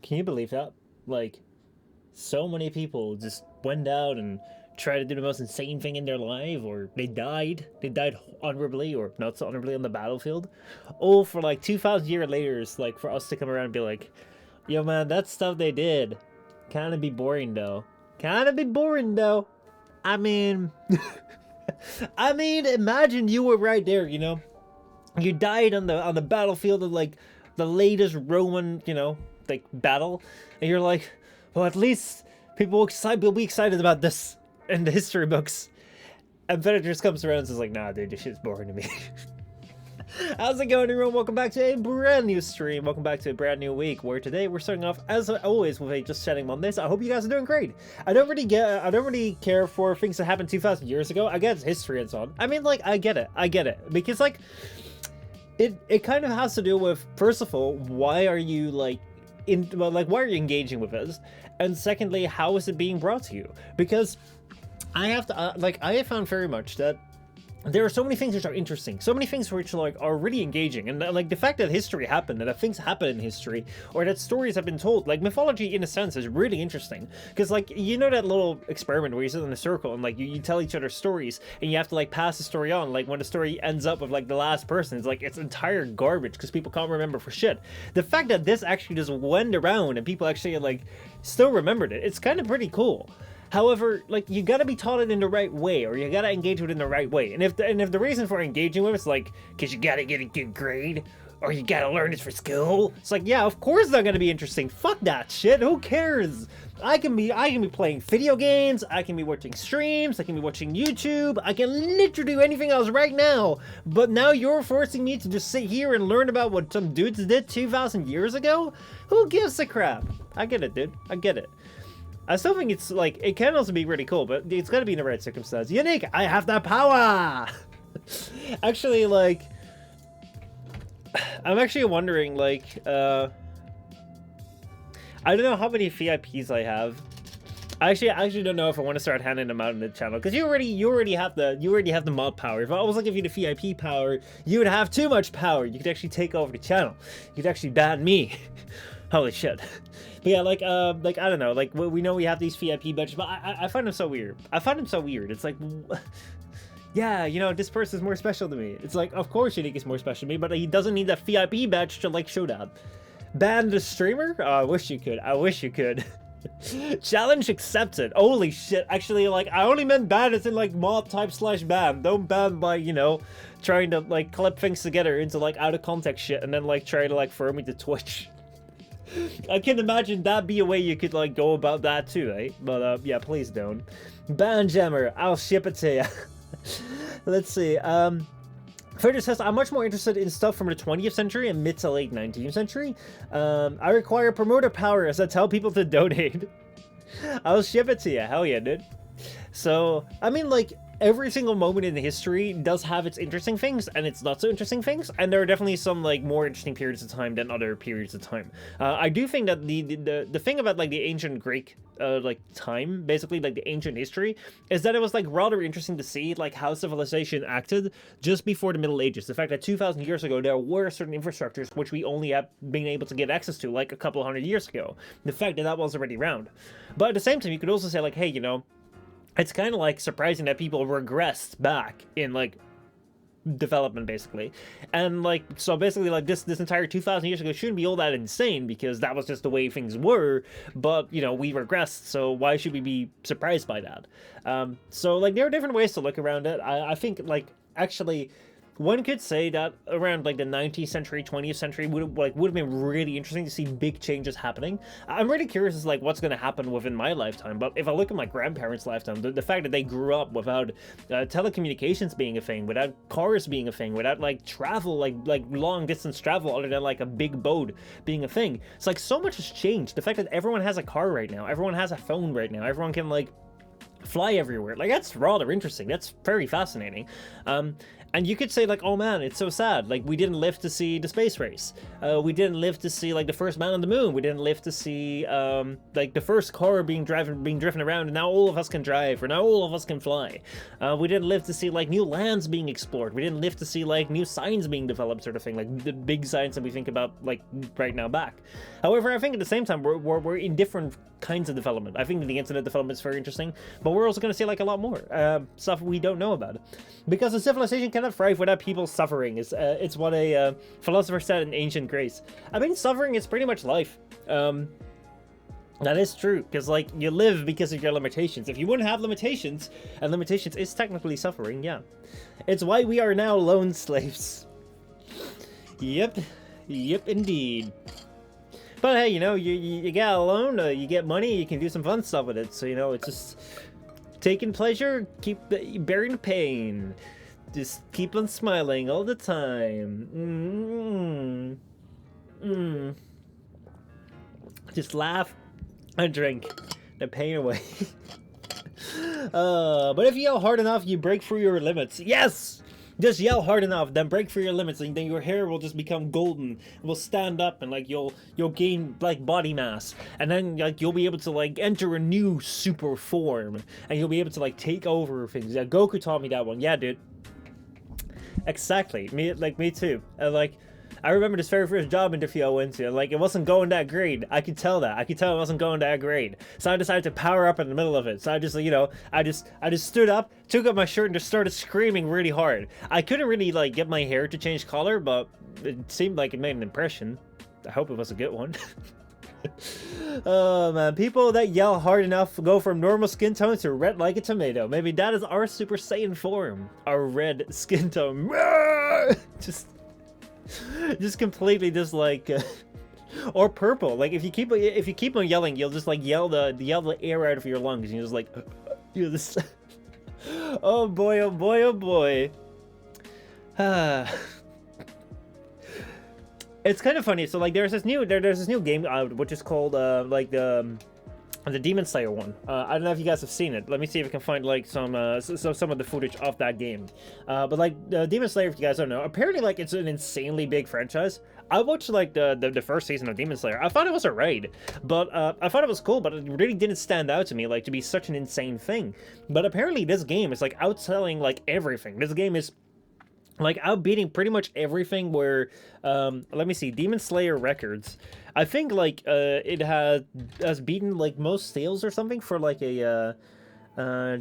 Can you believe that? Like, so many people just went out and tried to do the most insane thing in their life, or they died. They died honorably or not so honorably on the battlefield. All for like 2,000 years later, it's like for us to come around and be like, yo man, that stuff they did, kinda be boring though. Kinda be boring though. I mean, I mean, imagine you were right there, you know? You died on the battlefield of like the latest Roman, you know, like battle, and you're like, well, at least people will be excited about this in the history books. And then it just comes around and says like, nah, dude, this shit's boring to me. How's it going, everyone? Welcome back to a brand new stream. Welcome back to a brand new week, where today we're starting off as always with a just chatting Mondays. I hope you guys are doing great. I don't really care for things that happened 2,000 years ago. I get history and so on. I mean, like, I get it because like it kind of has to do with, first of all, why are you like why are you engaging with us, and secondly, how is it being brought to you? Because I have to I have found very much that there are so many things which are interesting, so many things which like are really engaging, and like the fact that history happened, and that things happen in history, or that stories have been told, like mythology in a sense is really interesting, because like, you know, that little experiment where you sit in a circle and like you tell each other stories, and you have to like pass the story on. Like when the story ends up with like the last person, it's like it's entire garbage because people can't remember for shit. The fact that this actually just went around and people actually like still remembered it, it's kind of pretty cool. However, like, you gotta be taught it in the right way, or you gotta engage with it in the right way. And if the reason for engaging with it's like, because you gotta get a good grade, or you gotta learn it for skill, it's like, yeah, of course it's not gonna be interesting. Fuck that shit. Who cares? I can be playing video games. I can be watching streams. I can be watching YouTube. I can literally do anything else right now. But now you're forcing me to just sit here and learn about what some dudes did 2,000 years ago? Who gives a crap? I get it, dude. I get it. I still think it's like, it can also be really cool, but it's gotta be in the right circumstance. Unique, I have that power! Actually, like, I'm actually wondering, like, I don't know how many VIPs I have. I actually don't know if I want to start handing them out in the channel, because you already have the mod power. If I was gonna give you the VIP power, you would have too much power. You could actually take over the channel. You could actually ban me. Holy shit. But yeah, like I don't know, like we know we have these VIP badges, but I find them so weird. I find them so weird. It's like, yeah, you know, this person's more special to me. It's like, of course Unique is more special to me, but he doesn't need that VIP badge to like show that. Ban the streamer? Oh, I wish you could. I wish you could. Challenge accepted. Holy shit. Actually, like, I only meant ban as in like mod type / ban. Don't ban by, you know, trying to like clip things together into like out of context shit and then like try to like throw me to Twitch. I can imagine that be a way you could like go about that too, eh? But yeah, please don't. Ban Jammer, I'll ship it to you. Let's see. Further says, I'm much more interested in stuff from the 20th century and mid to late 19th century. I require promoter power as I tell people to donate. I'll ship it to you. Hell yeah, dude. So, I mean, like, every single moment in history does have its interesting things and its not so interesting things, and there are definitely some like more interesting periods of time than other periods of time. I do think that the thing about like the ancient Greek like time, basically like the ancient history, is that it was like rather interesting to see like how civilization acted just before the Middle Ages. The fact that 2,000 years ago there were certain infrastructures which we only have been able to get access to like a couple hundred years ago. The fact that that was already around. But at the same time, you could also say like, hey, you know, it's kind of like surprising that people regressed back in like development, basically. And like, so basically like this entire 2,000 years ago shouldn't be all that insane, because that was just the way things were. But you know, we regressed, so why should we be surprised by that? So like, there are different ways to look around it. I think like, actually, one could say that around like the 19th century, 20th century would have been really interesting to see big changes happening. I'm really curious as like what's going to happen within my lifetime. But if I look at my grandparents' lifetime, the fact that they grew up without telecommunications being a thing, without cars being a thing, without like travel, like long distance travel, other than like a big boat being a thing, it's like so much has changed. The fact that everyone has a car right now, everyone has a phone right now, everyone can like fly everywhere. Like, that's rather interesting. That's very fascinating. And you could say, like, oh man, it's so sad. Like, we didn't live to see the space race. We didn't live to see, like, the first man on the moon. We didn't live to see, like, the first car being driven around, and now all of us can drive, or now all of us can fly. We didn't live to see, like, new lands being explored. We didn't live to see, like, new science being developed, sort of thing, like the big science that we think about, like, right now back. However, I think at the same time, we're in different kinds of development. I think the internet development is very interesting, but we're also going to see, like, a lot more stuff we don't know about. Because a civilization cannot thrive without people suffering. It's what a philosopher said in Ancient Greece. I mean, suffering is pretty much life. That is true, because, like, you live because of your limitations. If you wouldn't have limitations, and limitations is technically suffering, yeah. It's why we are now lone slaves. Yep, indeed. But hey, you know, you get a loan, you get money, you can do some fun stuff with it. So, you know, it's just taking pleasure, bearing the pain. Just keep on smiling all the time. Just laugh and drink the pain away. But if you yell hard enough, you break through your limits. Yes! Just yell hard enough, then break through your limits, and then your hair will just become golden. It will stand up, and like you'll gain like body mass, and then like you'll be able to like enter a new super form, and you'll be able to like take over things. Yeah, Goku taught me that one. Yeah, dude. Exactly. Me too. I remember this very first job interview I went to, and like it wasn't going that great. I could tell that. I could tell it wasn't going that great. So I decided to power up in the middle of it. So I just, you know, I just stood up, took up my shirt, and just started screaming really hard. I couldn't really like get my hair to change color, but it seemed like it made an impression. I hope it was a good one. Oh man, people that yell hard enough go from normal skin tone to red like a tomato. Maybe that is our Super Saiyan form. Our red skin tone. Just completely just like or purple. Like if you keep on yelling, you'll just like yell the air out of your lungs, and you're just like you're just oh boy, oh boy, oh boy. It's kind of funny. So like there's this new game out which is called like the Demon Slayer one. I don't know if you guys have seen it. Let me see if I can find like some of the footage of that game. But like Demon Slayer, if you guys don't know, apparently like it's an insanely big franchise. I watched like the first season of Demon Slayer. I thought it was alright, but I thought it was cool, but it really didn't stand out to me like to be such an insane thing. But apparently this game is like outselling like everything. This game is like outbeating pretty much everything where let me see, Demon Slayer records. I think like it has beaten like most sales or something for like a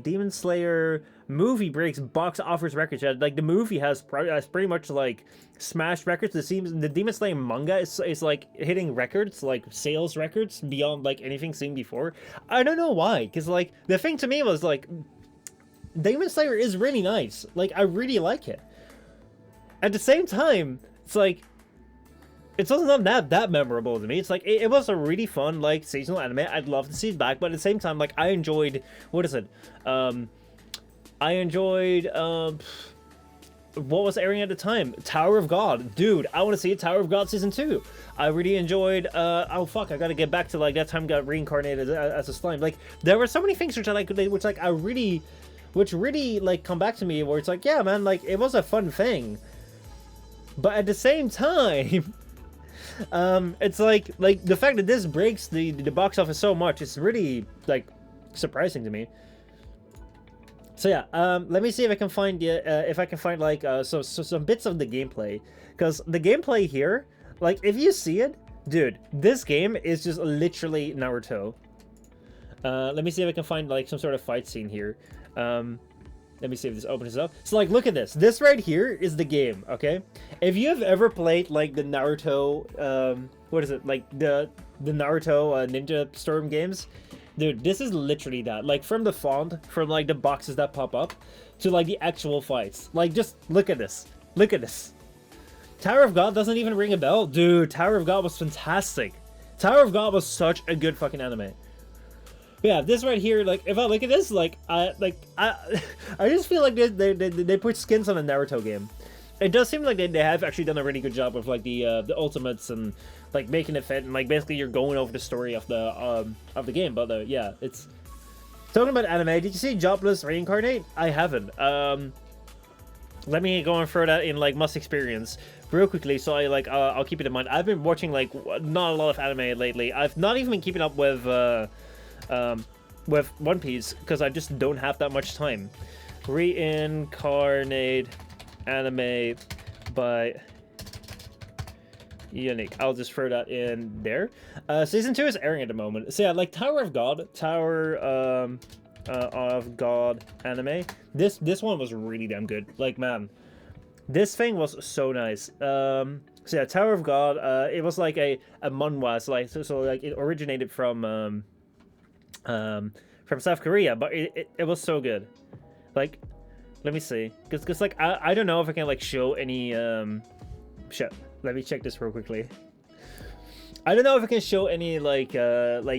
Demon Slayer movie breaks box office records. Like the movie has pretty much like smashed records. It seems the Demon Slayer manga is like hitting records, like sales records beyond like anything seen before. I don't know why, because like the thing to me was like Demon Slayer is really nice. Like I really like it. At the same time, it's like it's also not that memorable to me. It's like it was a really fun like seasonal anime. I'd love to see it back, but at the same time, like I enjoyed what was airing at the time? Tower of God. Dude, I want to see a Tower of God season 2. I really enjoyed oh fuck, I gotta get back to like that time got reincarnated as a slime. Like there were so many things which really like come back to me where it's like, yeah man, like it was a fun thing. But at the same time, it's like the fact that this breaks the box office so much is really like surprising to me. So yeah, let me see if I can find like some bits of the gameplay, because the gameplay here, like if you see it, dude, this game is just literally Naruto. Let me see if I can find like some sort of fight scene here. Let me see if this opens up. So like, look at this. This right here is the game, okay? If you have ever played like the Naruto, what is it? Like the Naruto Ninja Storm games, dude, this is literally that. Like from the font, from like the boxes that pop up, to like the actual fights. Like just look at this. Look at this. Tower of God doesn't even ring a bell, dude. Tower of God was fantastic. Tower of God was such a good fucking anime. Yeah, this right here, like, if I look at this, like, I just feel like they put skins on a Naruto game. It does seem like they have actually done a really good job with, like, the ultimates and, like, making it fit, and, like, basically you're going over the story of the game, but, yeah, it's Talking about anime, did you see Jobless Reincarnate? I haven't. Let me go and throw that in like must experience real quickly. So I'll keep it in mind. I've been watching like not a lot of anime lately. I've not even been keeping up with One Piece because I just don't have that much time. Reincarnate anime by Unique. I'll just throw that in there. Season 2 is airing at the moment. So yeah, like Tower of God anime. This one was really damn good. Like, man, this thing was so nice. So yeah, Tower of God. It was like a manhwa. So like it originated from South Korea, but it was so good. Like, let me see, because like I don't know if I can like show any shit. Let me check this real quickly. I don't know if I can show any like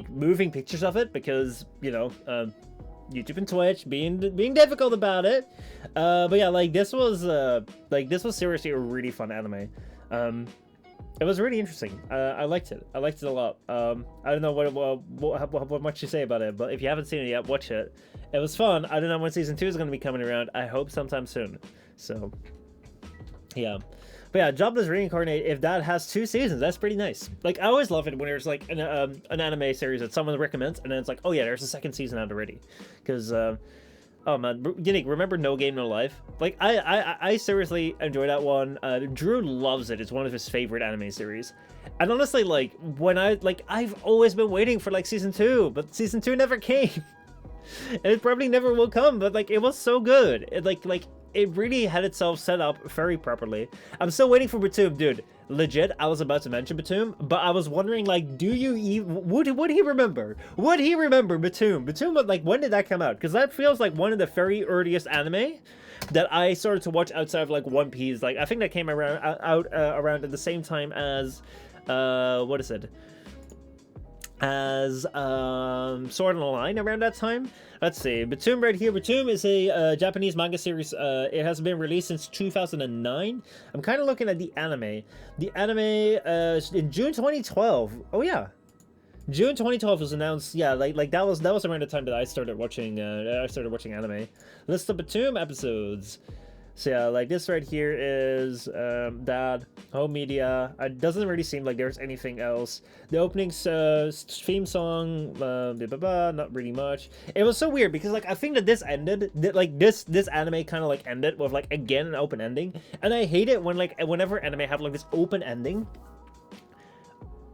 moving pictures of it because, you know, YouTube and Twitch being difficult about it. But yeah, like this was seriously a really fun anime. It was really interesting. I liked it. I liked it a lot. I don't know what much to say about it, but if you haven't seen it yet, watch it. It was fun. I don't know when season 2 is going to be coming around. I hope sometime soon. So, yeah. But yeah, Jobless Reincarnate, if that has 2 seasons, that's pretty nice. Like, I always love it when there's like an anime series that someone recommends, and then it's like, oh yeah, there's a 2nd season out already. Because, oh man, Unique, remember No Game No Life? Like, I seriously enjoy that one. Drew loves it. It's one of his favorite anime series. And honestly, like, I've always been waiting for like season 2, but season 2 never came. And it probably never will come, but like, it was so good. It really had itself set up very properly. I'm still waiting for Batum, dude. Legit, I was about to mention Batum, but I was wondering, like, do you even would he remember? Would he remember Batum? Batum, like, when did that come out? Because that feels like one of the very earliest anime that I started to watch outside of like One Piece. Like, I think that came around around at the same time as what is it? As Sword Art Online around that time. Let's see, Batum right here. Batum is a Japanese manga series. It has been released since 2009. I'm kind of looking at the anime. The anime in June 2012. Oh yeah, June 2012 was announced. Yeah, like that was around the time that I started watching anime. List of Batum episodes. So yeah, like this right here is that home media. It doesn't really seem like there's anything else. The opening theme song, not really much. It was so weird because like I think that this ended, like this anime kind of like ended with like again an open ending, and I hate it when like whenever anime have like this open ending.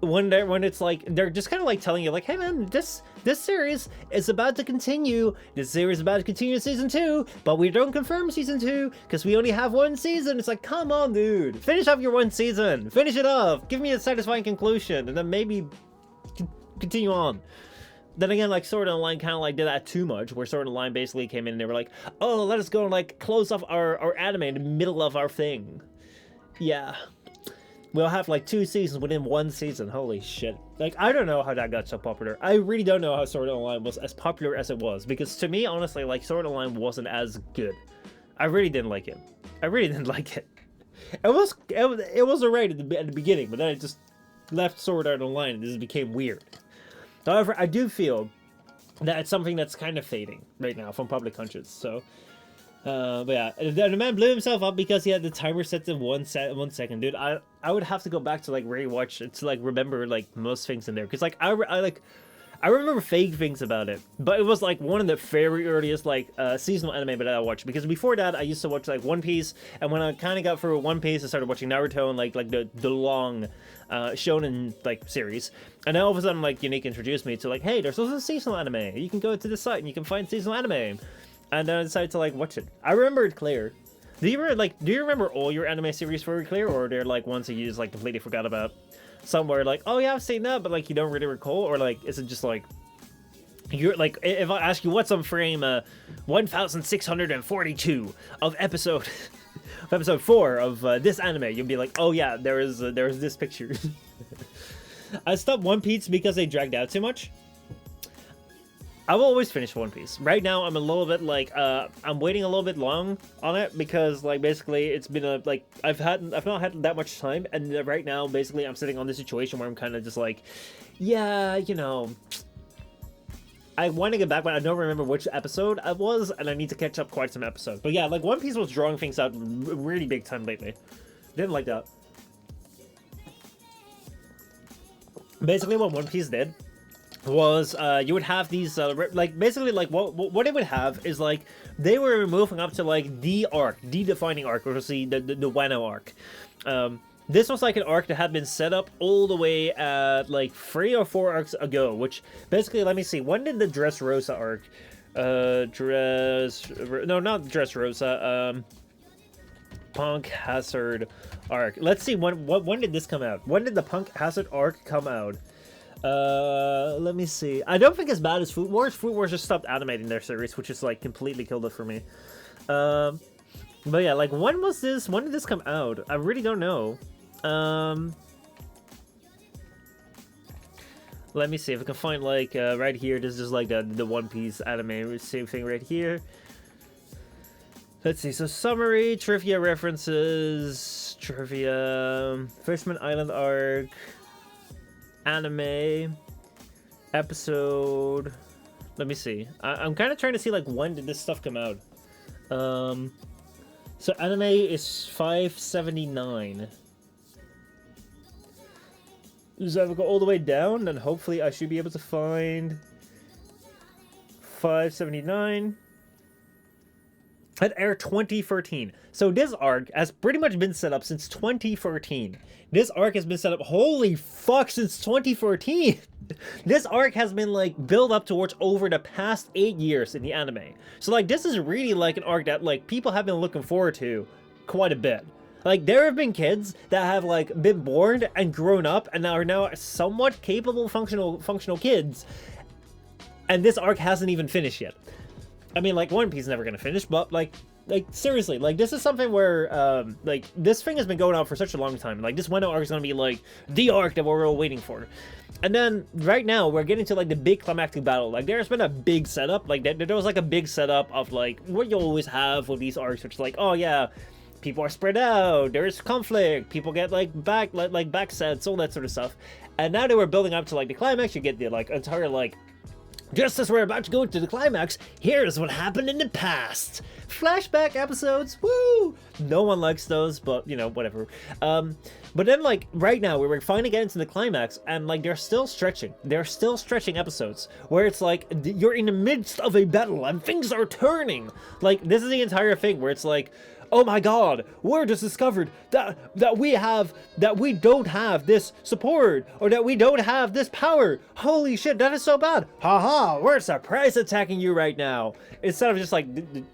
When it's like they're just kind of like telling you like, hey man, this series is about to continue. This series is about to continue season 2, but we don't confirm season 2 because we only have 1 season. It's like, come on, dude, finish off your 1 season, finish it off, give me a satisfying conclusion, and then maybe continue on. Then again, like Sword Art Online kind of like did that too much, where Sword Art Online basically came in and they were like, oh, let us go and like close off our anime in the middle of our thing. Yeah. We'll have like 2 seasons within 1 season. Holy shit. Like, I don't know how that got so popular. I really don't know how Sword Art Online was as popular as it was. Because to me, honestly, like, Sword Art Online wasn't as good. I really didn't like it. It was alright at the beginning, but then it just left Sword Art Online and it just became weird. However, I do feel that it's something that's kind of fading right now from public conscience, so... but yeah, the man blew himself up because he had the timer set to 1 second, dude. I would have to go back to like rewatch it to like remember like most things in there, because like I remember vague things about it, but it was like one of the very earliest like seasonal anime that I watched, because before that I used to watch like One Piece, and when I kind of got through One Piece I started watching Naruto and like the long shonen like series, and then all of a sudden like Unique introduced me to like, hey, there's also a seasonal anime. You can go to the site and you can find seasonal anime. And then I decided to like watch it. I remember it clear. Do you remember all your anime series very clear, or are there like ones that you just like completely forgot about? Somewhere like, oh yeah, I've seen that, but like you don't really recall, or like is it just like you're like, if I ask you what's on frame 1642 of episode episode 4 of this anime, you'll be like, oh yeah, there is this picture. I stopped One Piece because they dragged out too much. I will always finish One Piece. Right now, I'm a little bit like, I'm waiting a little bit long on it because, like, basically, it's been a, like, I've not had that much time, and right now, basically, I'm sitting on this situation where I'm kind of just like, yeah, you know, I want to get back, but I don't remember which episode it was, and I need to catch up quite some episodes. But yeah, like One Piece was drawing things out really big time lately. Didn't like that. Basically, what One Piece did was you would have these like basically like what it would have is like they were moving up to like the arc, the defining arc, which was the Wano arc. This was like an arc that had been set up all the way at like 3 or 4 arcs ago, which basically, let me see, when did the Dressrosa arc no, not Dressrosa, Punk Hazard arc. Let's see, when did this come out? When did the Punk Hazard arc come out? Let me see. I don't think it's bad as Food Wars. Food Wars just stopped animating their series, which is like completely killed it for me. But yeah, like when was this? When did this come out? I really don't know. Let me see if I can find like right here. This is like the One Piece anime. Same thing right here. Let's see. So summary, trivia references, trivia, Fishman Island arc, anime, episode. Let me see. I'm kind of trying to see like when did this stuff come out. So anime is 579. So if I go all the way down, then hopefully I should be able to find 579. It aired 2013. So this arc has pretty much been set up since 2013. This arc has been set up, holy fuck, since 2014. This arc has been like built up towards over the past 8 years in the anime. So like this is really like an arc that like people have been looking forward to quite a bit. Like there have been kids that have like been born and grown up and are now somewhat capable functional kids. And this arc hasn't even finished yet. I mean, like, One Piece is never gonna finish, but, like, seriously, like, this is something where, like, this thing has been going on for such a long time. Like, this Wano arc is gonna be, like, the arc that we're all waiting for. And then, right now, we're getting to, like, the big climactic battle. Like, there's been a big setup. Like, there was, like, a big setup of, like, what you always have with these arcs, which is, like, oh, yeah, people are spread out, there's conflict, people get, like, back sets, all that sort of stuff. And now that we're building up to, like, the climax, you get the, like, entire, like, just as we're about to go into the climax, here's what happened in the past. Flashback episodes, woo! No one likes those, but, you know, whatever. But then, like, right now, we're finally getting to the climax, and, like, they're still stretching. They're still stretching episodes, where it's like, you're in the midst of a battle, and things are turning. Like, this is the entire thing, where it's like, oh my god, we're just discovered that we don't have this support, or that we don't have this power. Holy shit, that is so bad. Haha, we're surprise attacking you right now. Instead of just like,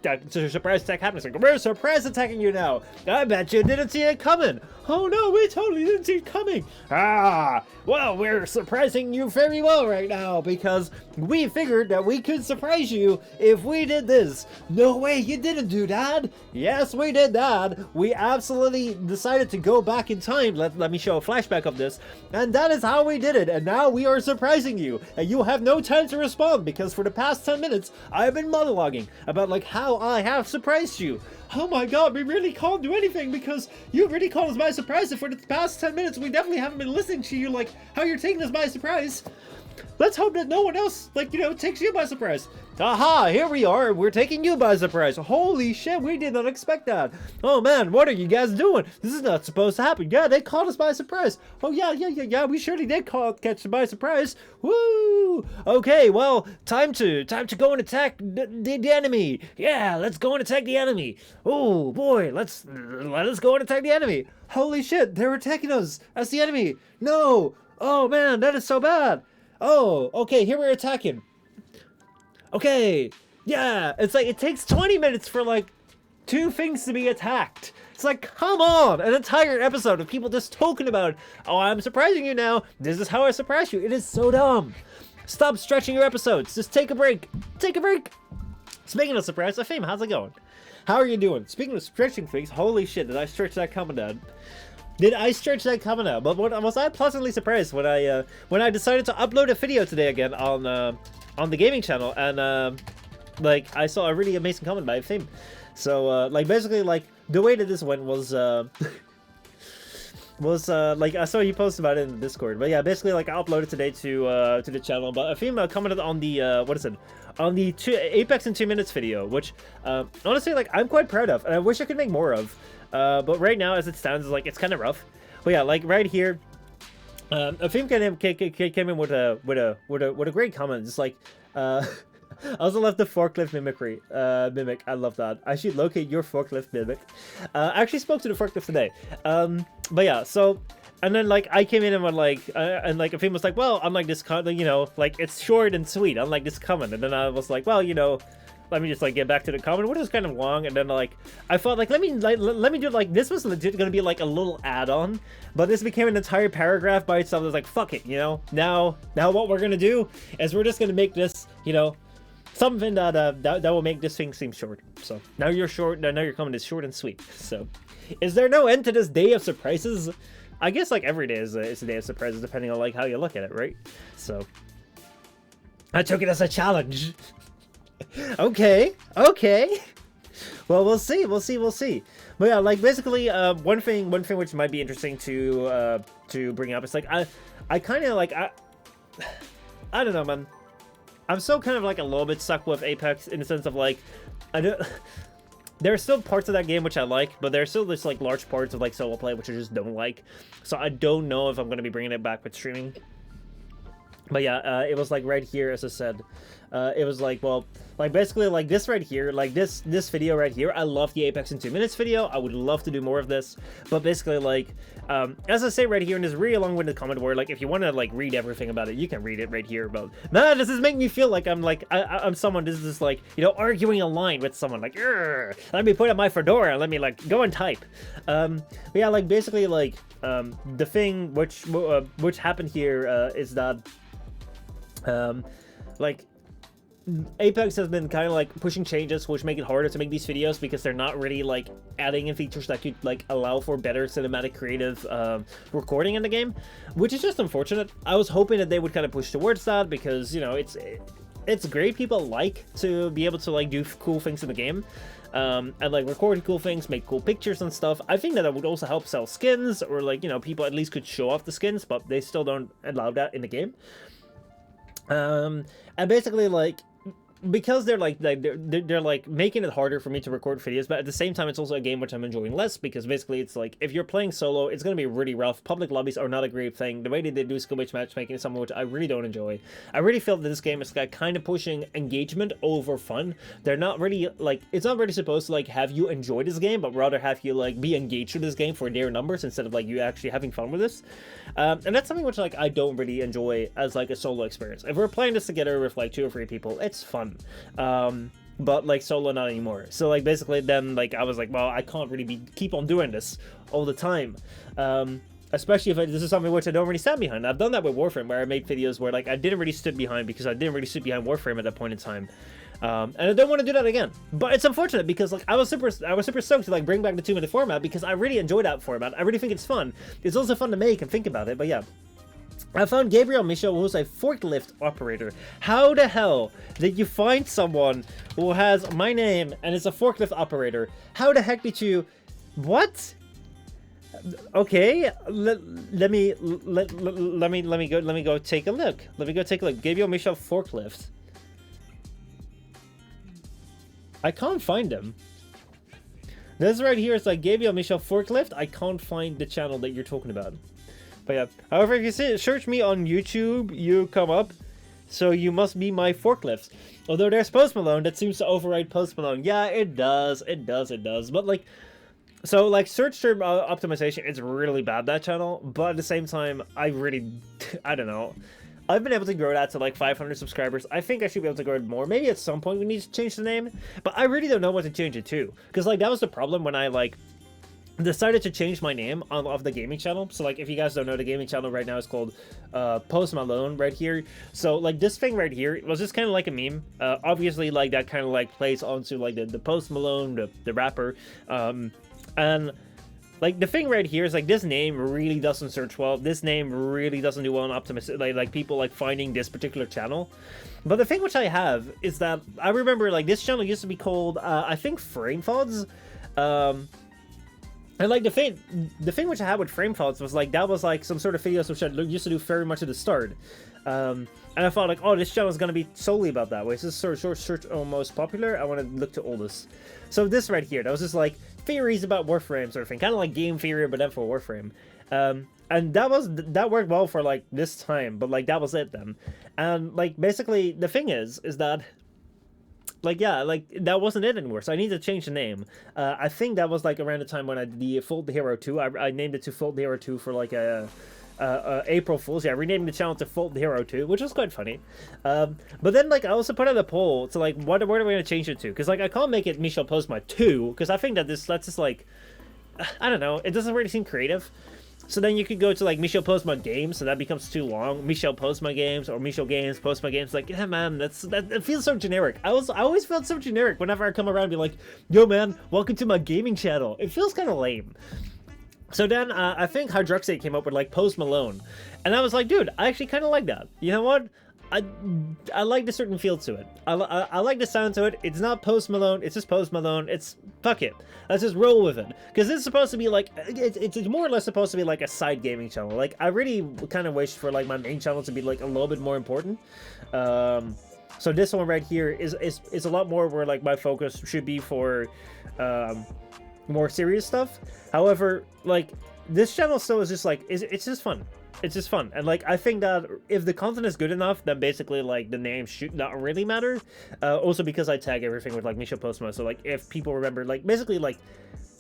a surprise attack happens, like, we're surprise attacking you now. I bet you didn't see it coming. Oh no, we totally didn't see it coming. Ah, well, we're surprising you very well right now, because we figured that we could surprise you if we did this. No way, you didn't do that. Yes, we did that. We absolutely decided to go back in time. Let me show a flashback of this. And that is how we did it. And now we are surprising you. And you have no time to respond, because for the past 10 minutes, I've been monologuing about like how I have surprised you. Oh my god, we really can't do anything because you really caught us by surprise, and for the past 10 minutes we definitely haven't been listening to you, like how you're taking us by surprise. Let's hope that no one else, like, you know, takes you by surprise. Aha, here we are, we're taking you by surprise. Holy shit, we did not expect that. Oh man, what are you guys doing? This is not supposed to happen. Yeah, they caught us by surprise. Oh yeah, we surely did catch them by surprise. Woo! Okay, well, time to go and attack the enemy. Yeah, let's go and attack the enemy. Oh boy, let us go and attack the enemy. Holy shit, they're attacking us as the enemy. No! Oh man, that is so bad. Oh, okay, here we're attacking. Okay, yeah, it's like, it takes 20 minutes for, like, 2 things to be attacked. It's like, come on, an entire episode of people just talking about, oh, I'm surprising you now, this is how I surprise you. It is so dumb. Stop stretching your episodes, just take a break. Take a break. Speaking of surprise, Fame, how's it going? How are you doing? Speaking of stretching things, holy shit, did I stretch that coming down? Did I stretch that coming out? But was I pleasantly surprised when I decided to upload a video today again on the gaming channel, and like I saw a really amazing comment by Fame. So like basically like the way that this went was was like I saw you post about it in the Discord, but yeah, basically like I uploaded today to the channel, but a female commented on the what is it, on the Apex in 2 minutes video, which honestly like I'm quite proud of, and I wish I could make more of, but right now as it stands, like it's kind of rough. But yeah, like right here, a female came in with a great comment, just like I also love the forklift mimicry. Mimic, I love that. I should locate your forklift mimic. I actually spoke to the forklift today. But yeah, so, and then like I came in and went like, and like a female was like, well, unlike this comment, you know, like it's short and sweet, unlike this comment. And then I was like, well, you know, let me just like get back to the comment, which is kind of long. And then like I thought like let me do like this was legit gonna be like a little add-on, but this became an entire paragraph by itself. I was like, fuck it, you know. Now what we're gonna do is we're just gonna make this, you know, something that that will make this thing seem short. So now you're short. Now your comment is short and sweet. So, is there no end to this day of surprises? I guess like every day is a day of surprises, depending on like how you look at it, right? So, I took it as a challenge. Okay. Well, we'll see. But yeah, like basically, one thing which might be interesting to bring up is like I kind of like I don't know, man. I'm still kind of like a little bit stuck with Apex in the sense of like, there are still parts of that game which I like, but there's still this like large parts of like solo play which I just don't like. So I don't know if I'm going to be bringing it back with streaming. But yeah, it was like right here, as I said, it was like, well, like basically like this right here, like this video right here, I love the Apex in 2 minutes video. I would love to do more of this, but basically like, as I say right here in this really long-winded comment where like, if you want to like read everything about it, you can read it right here. But nah, this is making me feel like I'm someone, this is just like, you know, arguing a line with someone like, let me put on my fedora and let me like go and type. But yeah, like basically like, the thing which happened here is that like Apex has been kind of like pushing changes which make it harder to make these videos because they're not really like adding in features that could like allow for better cinematic creative recording in the game, which is just unfortunate. I was hoping that they would kind of push towards that because, you know, it's great. People like to be able to like do cool things in the game and like record cool things, make cool pictures and stuff. I think that would also help sell skins, or like, you know, people at least could show off the skins, but they still don't allow that in the game. And basically like, because they're like making it harder for me to record videos, but at the same time it's also a game which I'm enjoying less, because basically it's like if you're playing solo, it's going to be really rough. Public lobbies are not a great thing. The way they do skill-based matchmaking is something which I really don't enjoy. I really feel that this game is like kind of pushing engagement over fun. They're not really like, it's not really supposed to like have you enjoy this game, but rather have you like be engaged with this game for their numbers instead of like you actually having fun with this. And that's something which like I don't really enjoy as like a solo experience. If we're playing this together with like 2 or 3 people, it's fun. But like solo, not anymore. So like basically then like I was like, well, I can't really keep on doing this all the time, especially if this is something which I don't really stand behind. I've done that with Warframe, where I made videos where like I didn't really stand behind because I didn't really sit behind Warframe at that point in time, and I don't want to do that again. But it's unfortunate because like I was super stoked to like bring back the 2-minute format because I really enjoy that format. I really think it's fun. It's also fun to make and think about it. But yeah, I found Gabriel Michel, who's a forklift operator. How the hell did you find someone who has my name and is a forklift operator? How the heck did you... What? Okay, let me go take a look. Let me go take a look. Gabriel Michel forklift. I can't find him. This right here is like Gabriel Michel forklift. I can't find the channel that you're talking about. But yeah, however, if you search me on YouTube, you come up, so you must be my forklift. Although there's Post Malone, that seems to override Post Malone. Yeah, it does. But like, so like search term optimization, it's really bad, that channel. But at the same time, I don't know. I've been able to grow that to like 500 subscribers. I think I should be able to grow it more. Maybe at some point we need to change the name, but I really don't know what to change it to. Because like that was the problem when I like decided to change my name of the gaming channel. So like if you guys don't know, the gaming channel right now is called Post Malone right here. So like this thing right here was just kind of like a meme. Obviously like that kind of like plays onto like the Post Malone, the rapper, and like the thing right here is like this name really doesn't search well. This name really doesn't do well on optimism, like people like finding this particular channel. But the thing which I have is that I remember like this channel used to be called I think Frame Fods. And like the thing which I had with frame faults was like that was like some sort of videos which I used to do very much at the start, and I thought like, oh, this channel is gonna be solely about that. Wait, is this sort of search almost popular? I want to look to oldest. So this right here, that was just like theories about Warframe sort of thing, kind of like game theory, but then for Warframe. And that worked well for like this time, but like that was it then. And like basically the thing is that. Like, yeah, like, that wasn't it anymore, so I need to change the name. I think that was, like, around the time when I did the Fold the Hero 2. I named it to Fold the Hero 2 for, like, April Fool's. Yeah, I renamed the channel to Fold the Hero 2, which was quite funny. But then, like, I also put out a poll to, like, what are we going to change it to? Because, like, I can't make it Michel Postma 2, because I think that that's just, like, I don't know, it doesn't really seem creative. So then you could go to like Michel Postma Games, so that becomes too long. Michel Postma Games or Michel Games, Postma Games. Like, yeah, man, that it feels so generic. I always felt so generic whenever I come around and be like, yo, man, welcome to my gaming channel. It feels kind of lame. So then I think Hydroxate came up with like Post Malone, and I was like, dude, I actually kind of like that. You know what? I like the certain feel to it. I like the sound to it. It's not Post Malone. It's just Post Malone. It's fuck it. Let's just roll with it. Because it's supposed to be like it's more or less supposed to be like a side gaming channel. Like I really kind of wish for like my main channel to be like a little bit more important. So this one right here is a lot more where like my focus should be for more serious stuff. However, like this channel still is just like it's just fun. It's just fun, and like I think that if the content is good enough, then basically like the name should not really matter. Also because I tag everything with like Michel Postma, so like if people remember, like basically like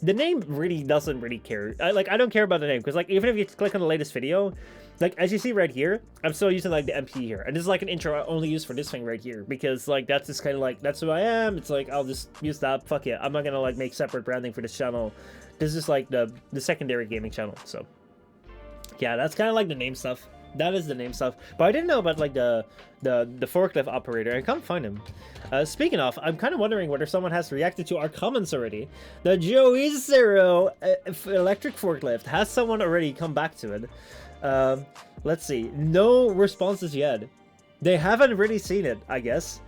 the name really doesn't really care. I don't care about the name because like even if you click on the latest video, like as you see right here, I'm still using like the MP here, and this is like an intro I only use for this thing right here because like that's just kind of like that's who I am. It's like I'll just use that. Fuck it, I'm not gonna like make separate branding for this channel. This is like the secondary gaming channel, so. Yeah, that's kind of like the name stuff. That is the name stuff. But I didn't know about like the forklift operator. I can't find him. Speaking of, I'm kind of wondering whether someone has reacted to our comments already. The Joey Zero electric forklift. Has someone already come back to it? Let's see. No responses yet. They haven't really seen it, I guess.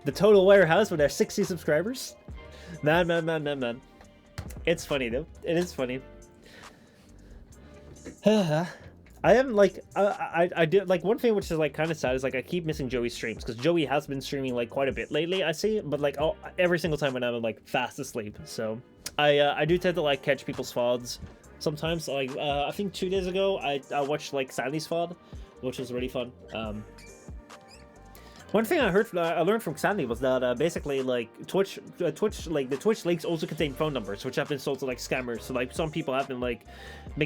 The Total Warehouse with their 60 subscribers. Man. It's funny though. It is funny. I am like I did like one thing which is like kind of sad is like I keep missing Joey's streams because Joey has been streaming like quite a bit lately, I see, but like every single time when I'm like fast asleep. So I do tend to like catch people's VODs sometimes. Like I think 2 days ago I watched like Sandy's VOD, which was really fun. One thing I learned from Sandy was that basically like Twitch like the Twitch links also contain phone numbers which have been sold to like scammers. So like some people have been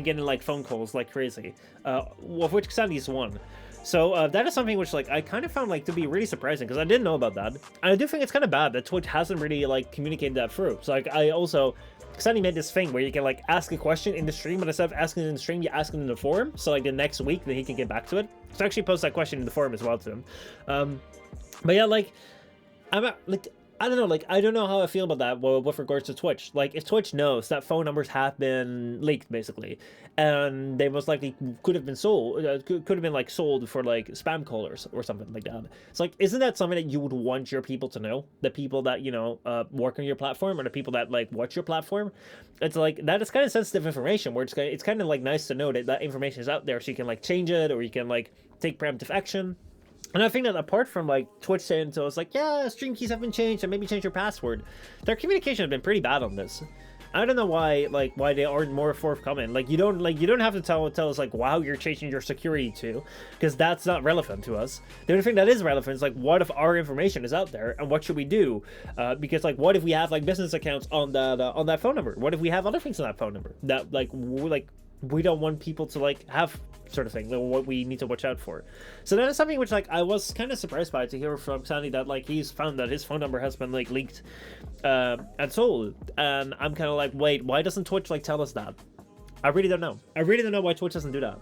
getting like phone calls like crazy, of which Sandy is one. So that is something which like I kind of found like to be really surprising because I didn't know about that, and I do think it's kind of bad that Twitch hasn't really like communicated that through. So like I also Sandy made this thing where you can like ask a question in the stream, but instead of asking it in the stream, you ask it in the forum. So like the next week, then he can get back to it. So actually post that question in the forum as well to him. But yeah, like I don't know, like I don't know how I feel about that with regards to Twitch. Like if Twitch knows that phone numbers have been leaked basically, and they most likely could have been sold, could have been like sold for like spam callers or something like that. It's like, isn't that something that you would want your people to know? The people that you know work on your platform or the people that like watch your platform. It's like that is kind of sensitive information where it's kind of like nice to know that that information is out there so you can like change it or you can like take preemptive action. And I think that apart from like Twitch saying to us like, yeah, stream keys have been changed and maybe change your password, their communication has been pretty bad on this. I don't know why they aren't more forthcoming. Like you don't have to tell us like, wow, you're changing your security to, because that's not relevant to us. The only thing that is relevant is like, what if our information is out there and what should we do? Because like, what if we have like business accounts on that phone number? What if we have other things on that phone number that we don't want people to like have, sort of thing, what we need to watch out for. So that is something which like I was kind of surprised by to hear from Sandy that like he's found that his phone number has been like leaked and sold, and I'm kind of like, wait, why doesn't Twitch like tell us that? I really don't know. I really don't know why Twitch doesn't do that.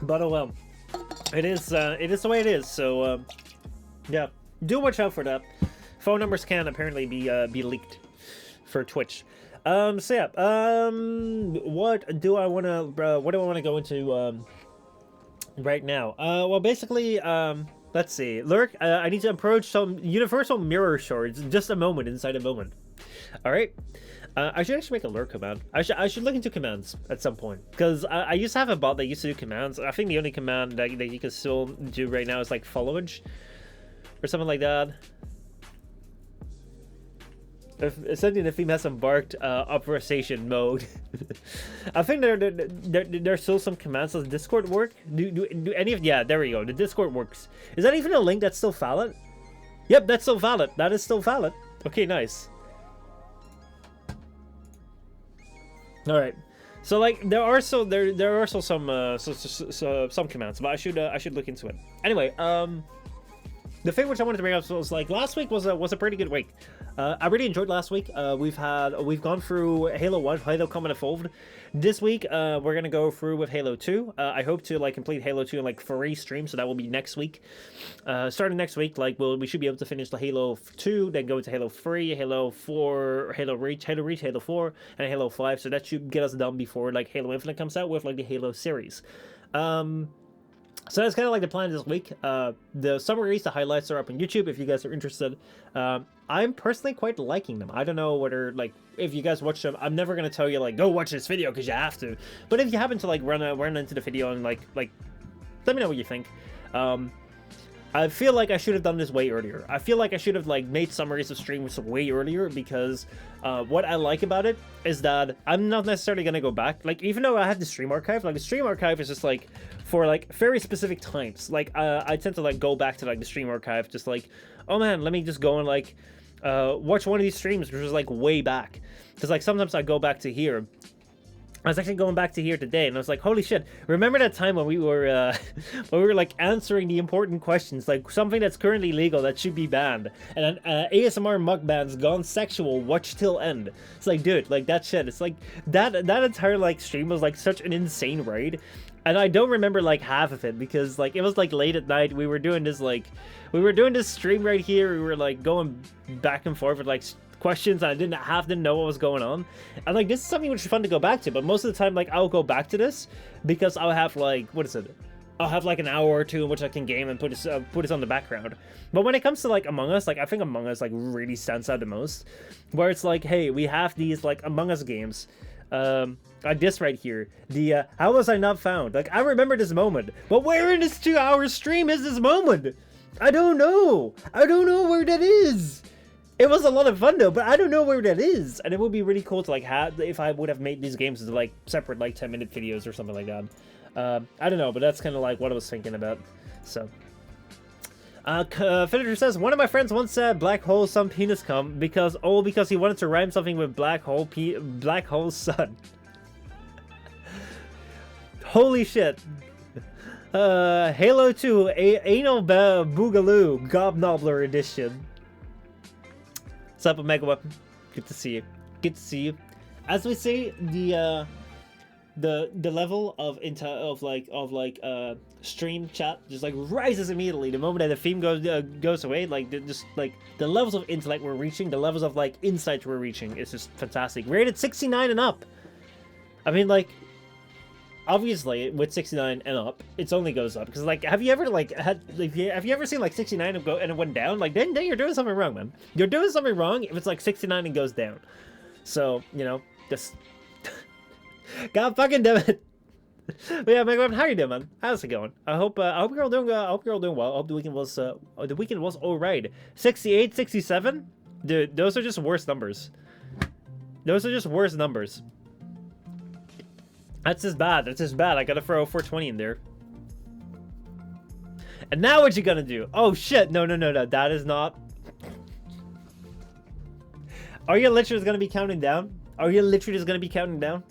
But oh well, it is the way it is. So yeah, do watch out for that. Phone numbers can apparently be leaked for Twitch. So yeah, what do I want to go into right now? Well, basically, Let's see. Lurk, I need to approach some universal mirror shards. Just a moment inside a moment. All right. I should actually make a lurk command. I should look into commands at some point, because I used to have a bot that used to do commands. I think the only command that you can still do right now is like followage or something like that. Essentially, the theme has embarked operation mode. I think there's still some commands. Does Discord work? Do any of... Yeah, there we go. The Discord works. Is that even a link that's still valid? Yep, that's still valid. That is still valid. Okay, nice. All right. So like there are also some commands, but I should look into it. Anyway, the thing which I wanted to bring up was like last week was a pretty good week. I really enjoyed last week. We've gone through Halo 1, Halo Combat Evolved. This week, we're gonna go through with Halo 2. I hope to like complete Halo 2 in like 3 streams, so that will be next week. Starting next week, like we should be able to finish the Halo 2, then go into Halo 3, Halo 4, Halo Reach, Halo 4, and Halo 5. So that should get us done before like Halo Infinite comes out with like the Halo series. So that's kind of like the plan this week. The summaries, the highlights are up on YouTube if you guys are interested. I'm personally quite liking them. I don't know whether, like, if you guys watch them, I'm never going to tell you, like, go watch this video because you have to. But if you happen to, like, run into the video and, like, let me know what you think. I feel like I should have done this way earlier. I feel like I should have, like, made summaries of streams way earlier because what I like about it is that I'm not necessarily going to go back. Like, even though I have the stream archive, like, the stream archive is just, like, for, like, very specific times. Like, I tend to, like, go back to, like, the stream archive just, like, oh, man, let me just go and, like, watch one of these streams, which was, like, way back. Because, like, sometimes I go back to here. I was actually going back to here today, and I was like, holy shit, remember that time when we were like, answering the important questions, like, something that's currently legal that should be banned, and then, ASMR mukbangs gone sexual, watch till end. It's like, dude, like, that shit, it's like, that entire, like, stream was, like, such an insane raid, and I don't remember, like, half of it, because, like, it was, like, late at night, we were doing this, like, stream right here, we were, like, going back and forth with, like, questions, and I didn't know what was going on, and like this is something which is fun to go back to, but most of the time like I'll go back to this because I'll have like I'll have like an hour or two in which I can game and put this on the background. But when it comes to like Among Us, like I think Among Us like really stands out the most, where it's like, hey, we have these like Among Us games, like this right here, the how was I not found? Like I remember this moment, but where in this 2-hour stream is this moment? I don't know where that is. It was a lot of fun though, but I don't know where that is, and it would be really cool to like have if I would have made these games into like separate like 10-minute videos or something like that. I don't know, but that's kind of like what I was thinking about. So, Finisher says one of my friends once said black hole some penis cum because he wanted to rhyme something with black hole sun. Holy shit. Halo 2 Anal Boogaloo Gobnobbler Edition. What's up, Mega Weapon? Good to see you. Good to see you. As we say, the level of stream chat just like rises immediately the moment that the theme goes away. Like just like the levels of intellect we're reaching, the levels of like insight we're reaching is just fantastic. Rated 69 and up. I mean, like, obviously with 69 and up, it only goes up because like have you ever seen like 69 and it went down? Like then you're doing something wrong, man. You're doing something wrong if it's like 69 and goes down. So you know, just God fucking damn it. But yeah, Megaman, how you doing, man? How's it going? I hope you're all doing well. I hope the weekend was alright. 68, 67, dude. Those are just worse numbers. Those are just worse numbers. That's just bad. That's just bad. I gotta throw a 420 in there. And now what you gonna do? Oh shit! No. That is not. Are you literally just gonna be counting down? Are you literally just gonna be counting down?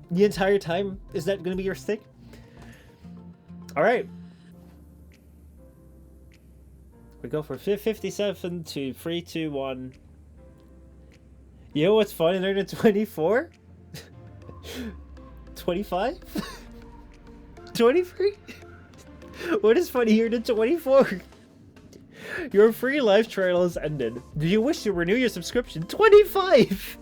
The entire time? Is that gonna be your stick? All right. We go for 57 to 3, 2, 1. You know what's funny? They're at 24. 25? 23? What is funny here to 24? Your free live trial has ended. Do you wish to renew your subscription? 25!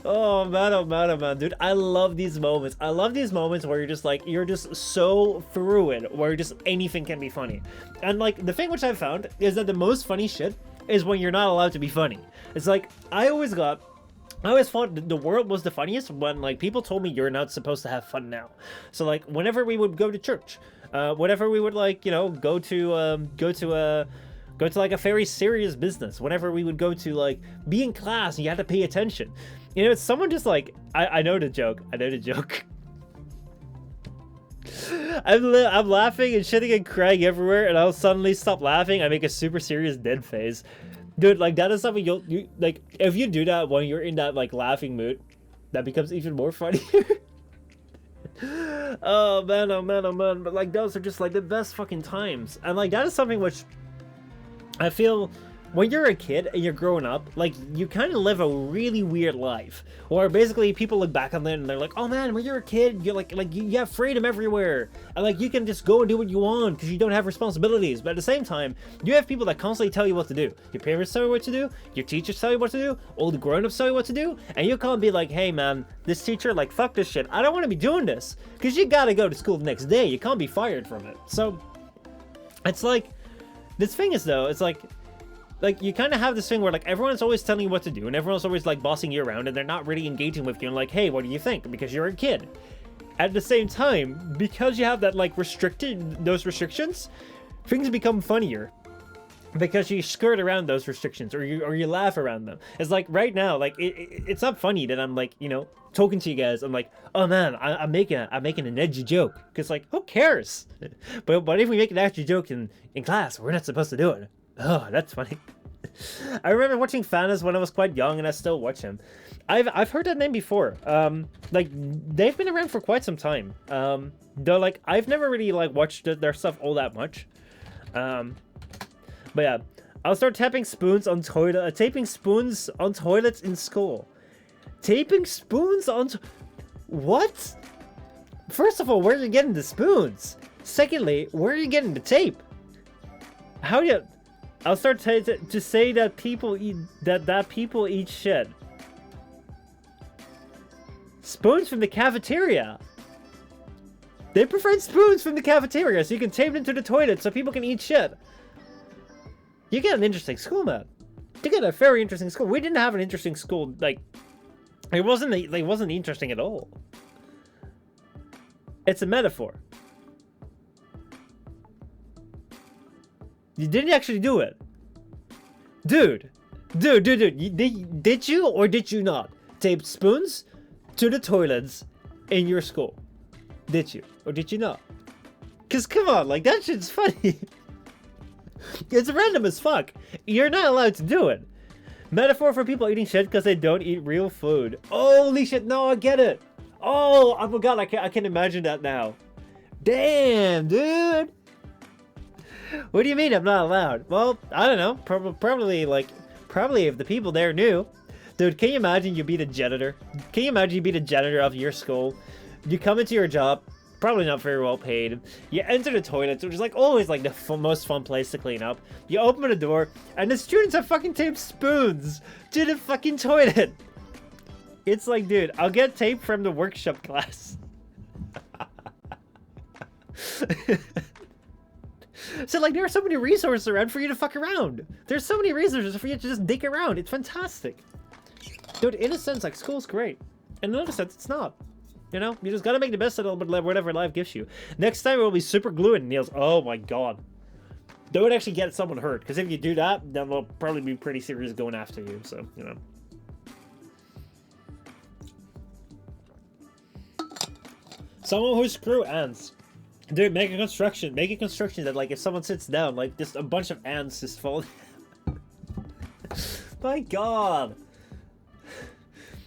Oh man, oh man, oh man, dude, I love these moments. I love these moments where you're just like, you're just so through it, where just anything can be funny. And like, the thing which I've found is that the most funny shit is when you're not allowed to be funny. It's like, I always thought the world was the funniest when like people told me you're not supposed to have fun now. So like, whenever we would go to church, whenever we would like, you know, go to like a very serious business, whenever we would go to like be in class and you had to pay attention. You know, it's someone just like, I know the joke. I'm laughing and shitting and crying everywhere, and I'll suddenly stop laughing. I make a super serious dead face. Dude, like, that is something you like, if you do that when you're in that, like, laughing mood, that becomes even more funnier. Oh, man, oh, man, oh, man. But, like, those are just, like, the best fucking times. And, like, that is something which I feel when you're a kid and you're growing up, like, you kind of live a really weird life. Or basically people look back on it and they're like, oh man, when you're a kid, you're like you have freedom everywhere. And like, you can just go and do what you want because you don't have responsibilities. But at the same time, you have people that constantly tell you what to do. Your parents tell you what to do. Your teachers tell you what to do. All the grown-ups tell you what to do. And you can't be like, hey man, this teacher, like, fuck this shit. I don't want to be doing this. Because you gotta go to school the next day. You can't be fired from it. So, it's like, this thing is though, it's like you kind of have this thing where like everyone's always telling you what to do and everyone's always like bossing you around and they're not really engaging with you and like, hey, what do you think? Because you're a kid. At the same time, because you have that like those restrictions, things become funnier because you skirt around those restrictions or you laugh around them. It's like right now, like it's not funny that I'm like, you know, talking to you guys. I'm like, oh man, I'm making an edgy joke because like, who cares? But if we make an edgy joke in class, we're not supposed to do it. Oh, that's funny. I remember watching Fanas when I was quite young, and I still watch him. I've heard that name before. Like they've been around for quite some time. Though like I've never really like watched their stuff all that much. But yeah, I'll start taping spoons on taping spoons on toilets in school. Taping spoons on what? First of all, where are you getting the spoons? Secondly, where are you getting the tape? How do you? I'll start to say that people eat that people eat shit. Spoons from the cafeteria. They prefer spoons from the cafeteria, so you can tape them to the toilet so people can eat shit. You get an interesting school, man. You get a very interesting school. We didn't have an interesting school. Like, it wasn't interesting at all. It's a metaphor. You didn't actually do it. Dude. Did you or did you not tape spoons to the toilets in your school? Did you or did you not? Because come on, like, that shit's funny. It's random as fuck. You're not allowed to do it. Metaphor for people eating shit because they don't eat real food. Holy shit, no, I get it. Oh my god, I can imagine that now. Damn, dude. What do you mean I'm not allowed? Well, I don't know. Probably if the people there knew. Dude, can you imagine you be the janitor? Can you imagine you be the janitor of your school? You come into your job, probably not very well paid. You enter the toilets, which is like always like the most fun place to clean up. You open the door, and the students have fucking taped spoons to the fucking toilet. It's like, dude, I'll get tape from the workshop class. So, like, there are so many resources around for you to fuck around. There's so many resources for you to just dick around. It's fantastic. Dude, in a sense, like, school's great. In another sense, it's not. You know? You just gotta make the best of whatever life gives you. Next time, it will be super glue and nails. Oh, my God. Don't actually get someone hurt. Because if you do that, then they'll probably be pretty serious going after you. So, you know. Someone who screw ants. Dude, make a construction that, like, if someone sits down, like, just a bunch of ants just fall. My God.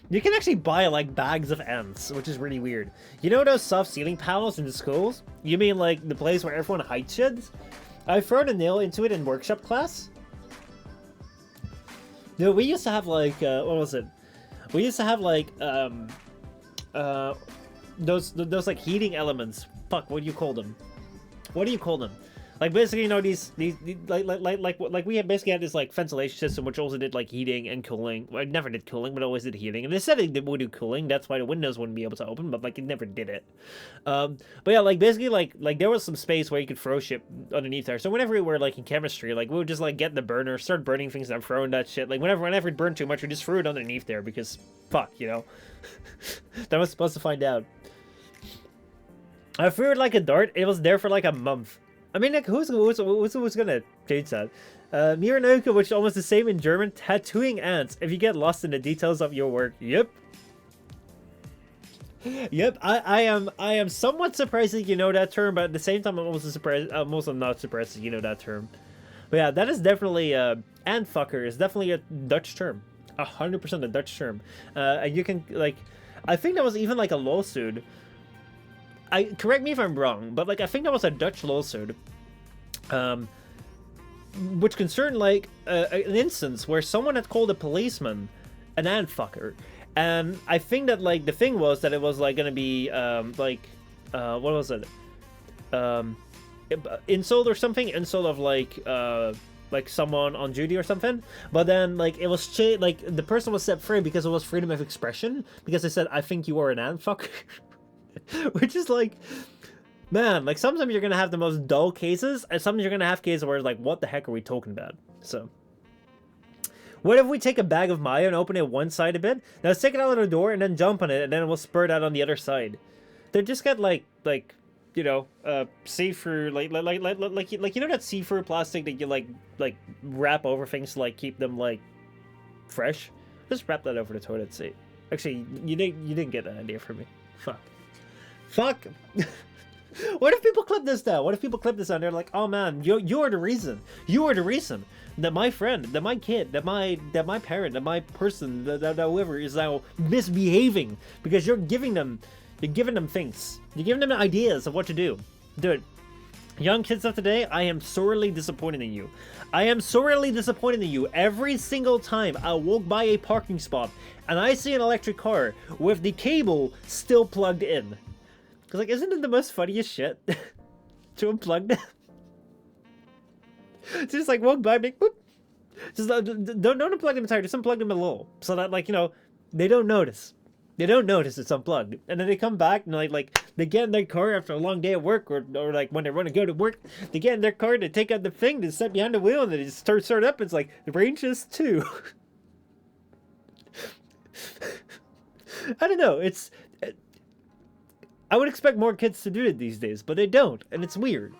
You can actually buy, like, bags of ants, which is really weird. You know those soft ceiling panels in the schools? You mean, like, the place where everyone hides shit? I thrown a nail into it in workshop class. No, we used to have, like, what was it? We used to have, like, those like heating elements. Fuck, what do you call them? What do you call them? Like basically, you know, these like we had basically had this like ventilation system which also did like heating and cooling. Well, it never did cooling, but it always did heating. And they said it would do cooling. That's why the windows wouldn't be able to open, but like it never did it. But yeah, like basically like there was some space where you could throw shit underneath there. So whenever we were like in chemistry, like we would just like get the burner, start burning things and throwing that shit. Like whenever it burned too much, we just threw it underneath there because fuck, you know. That was supposed to find out. I threw it like a dart. It was there for like a month. I mean, like, who's gonna change that? Miranouka, which is almost the same in German, tattooing ants. If you get lost in the details of your work, yep. Yep, I am somewhat surprised that you know that term, but at the same time, I'm also surprised. I'm also not surprised that you know that term. But yeah, that is definitely ant fucker is definitely a Dutch term, 100% a Dutch term. And you can like, I think that was even like a lawsuit. Correct me if I'm wrong, but like I think that was a Dutch lawsuit, which concerned like an instance where someone had called a policeman an ant fucker, and I think that like the thing was that it was like gonna be what was it, insult or something, insult of like someone on duty or something, but then like it was like the person was set free because it was freedom of expression because they said I think you are an ant fucker. Which is like, man, like sometimes you're gonna have the most dull cases, and sometimes you're gonna have cases where it's like, what the heck are we talking about? So, what if we take a bag of mayo and open it one side a bit? Now let's take it out of the door and then jump on it, and then it will spurt out on the other side. They just get like you know, see-through like you know that see-through plastic that you like wrap over things to like keep them like fresh. Just wrap that over the toilet seat. Actually, you didn't get that idea from me. Fuck. What if people clip this down? What if people clip this down? They're like, oh man, you are the reason. You are the reason that my friend, that my kid, that my parent, that my person, that whoever is now misbehaving because you're giving them things. You're giving them ideas of what to do. Dude, young kids of today, I am sorely disappointed in you. I am sorely disappointed in you. Every single time I walk by a parking spot and I see an electric car with the cable still plugged in. Because, like, isn't it the most funniest shit to unplug them? Just, like, walk by, make, boop. Just don't unplug them entirely, just unplug them a little. So that, like, you know, they don't notice. They don't notice it's unplugged. And then they come back and, like they get in their car after a long day at work, or like, when they want to go to work, they get in their car, they take out the thing, they sit behind the wheel, and they just start up, it's like, the range is 2. I don't know, it's... I would expect more kids to do it these days, but they don't, and it's weird.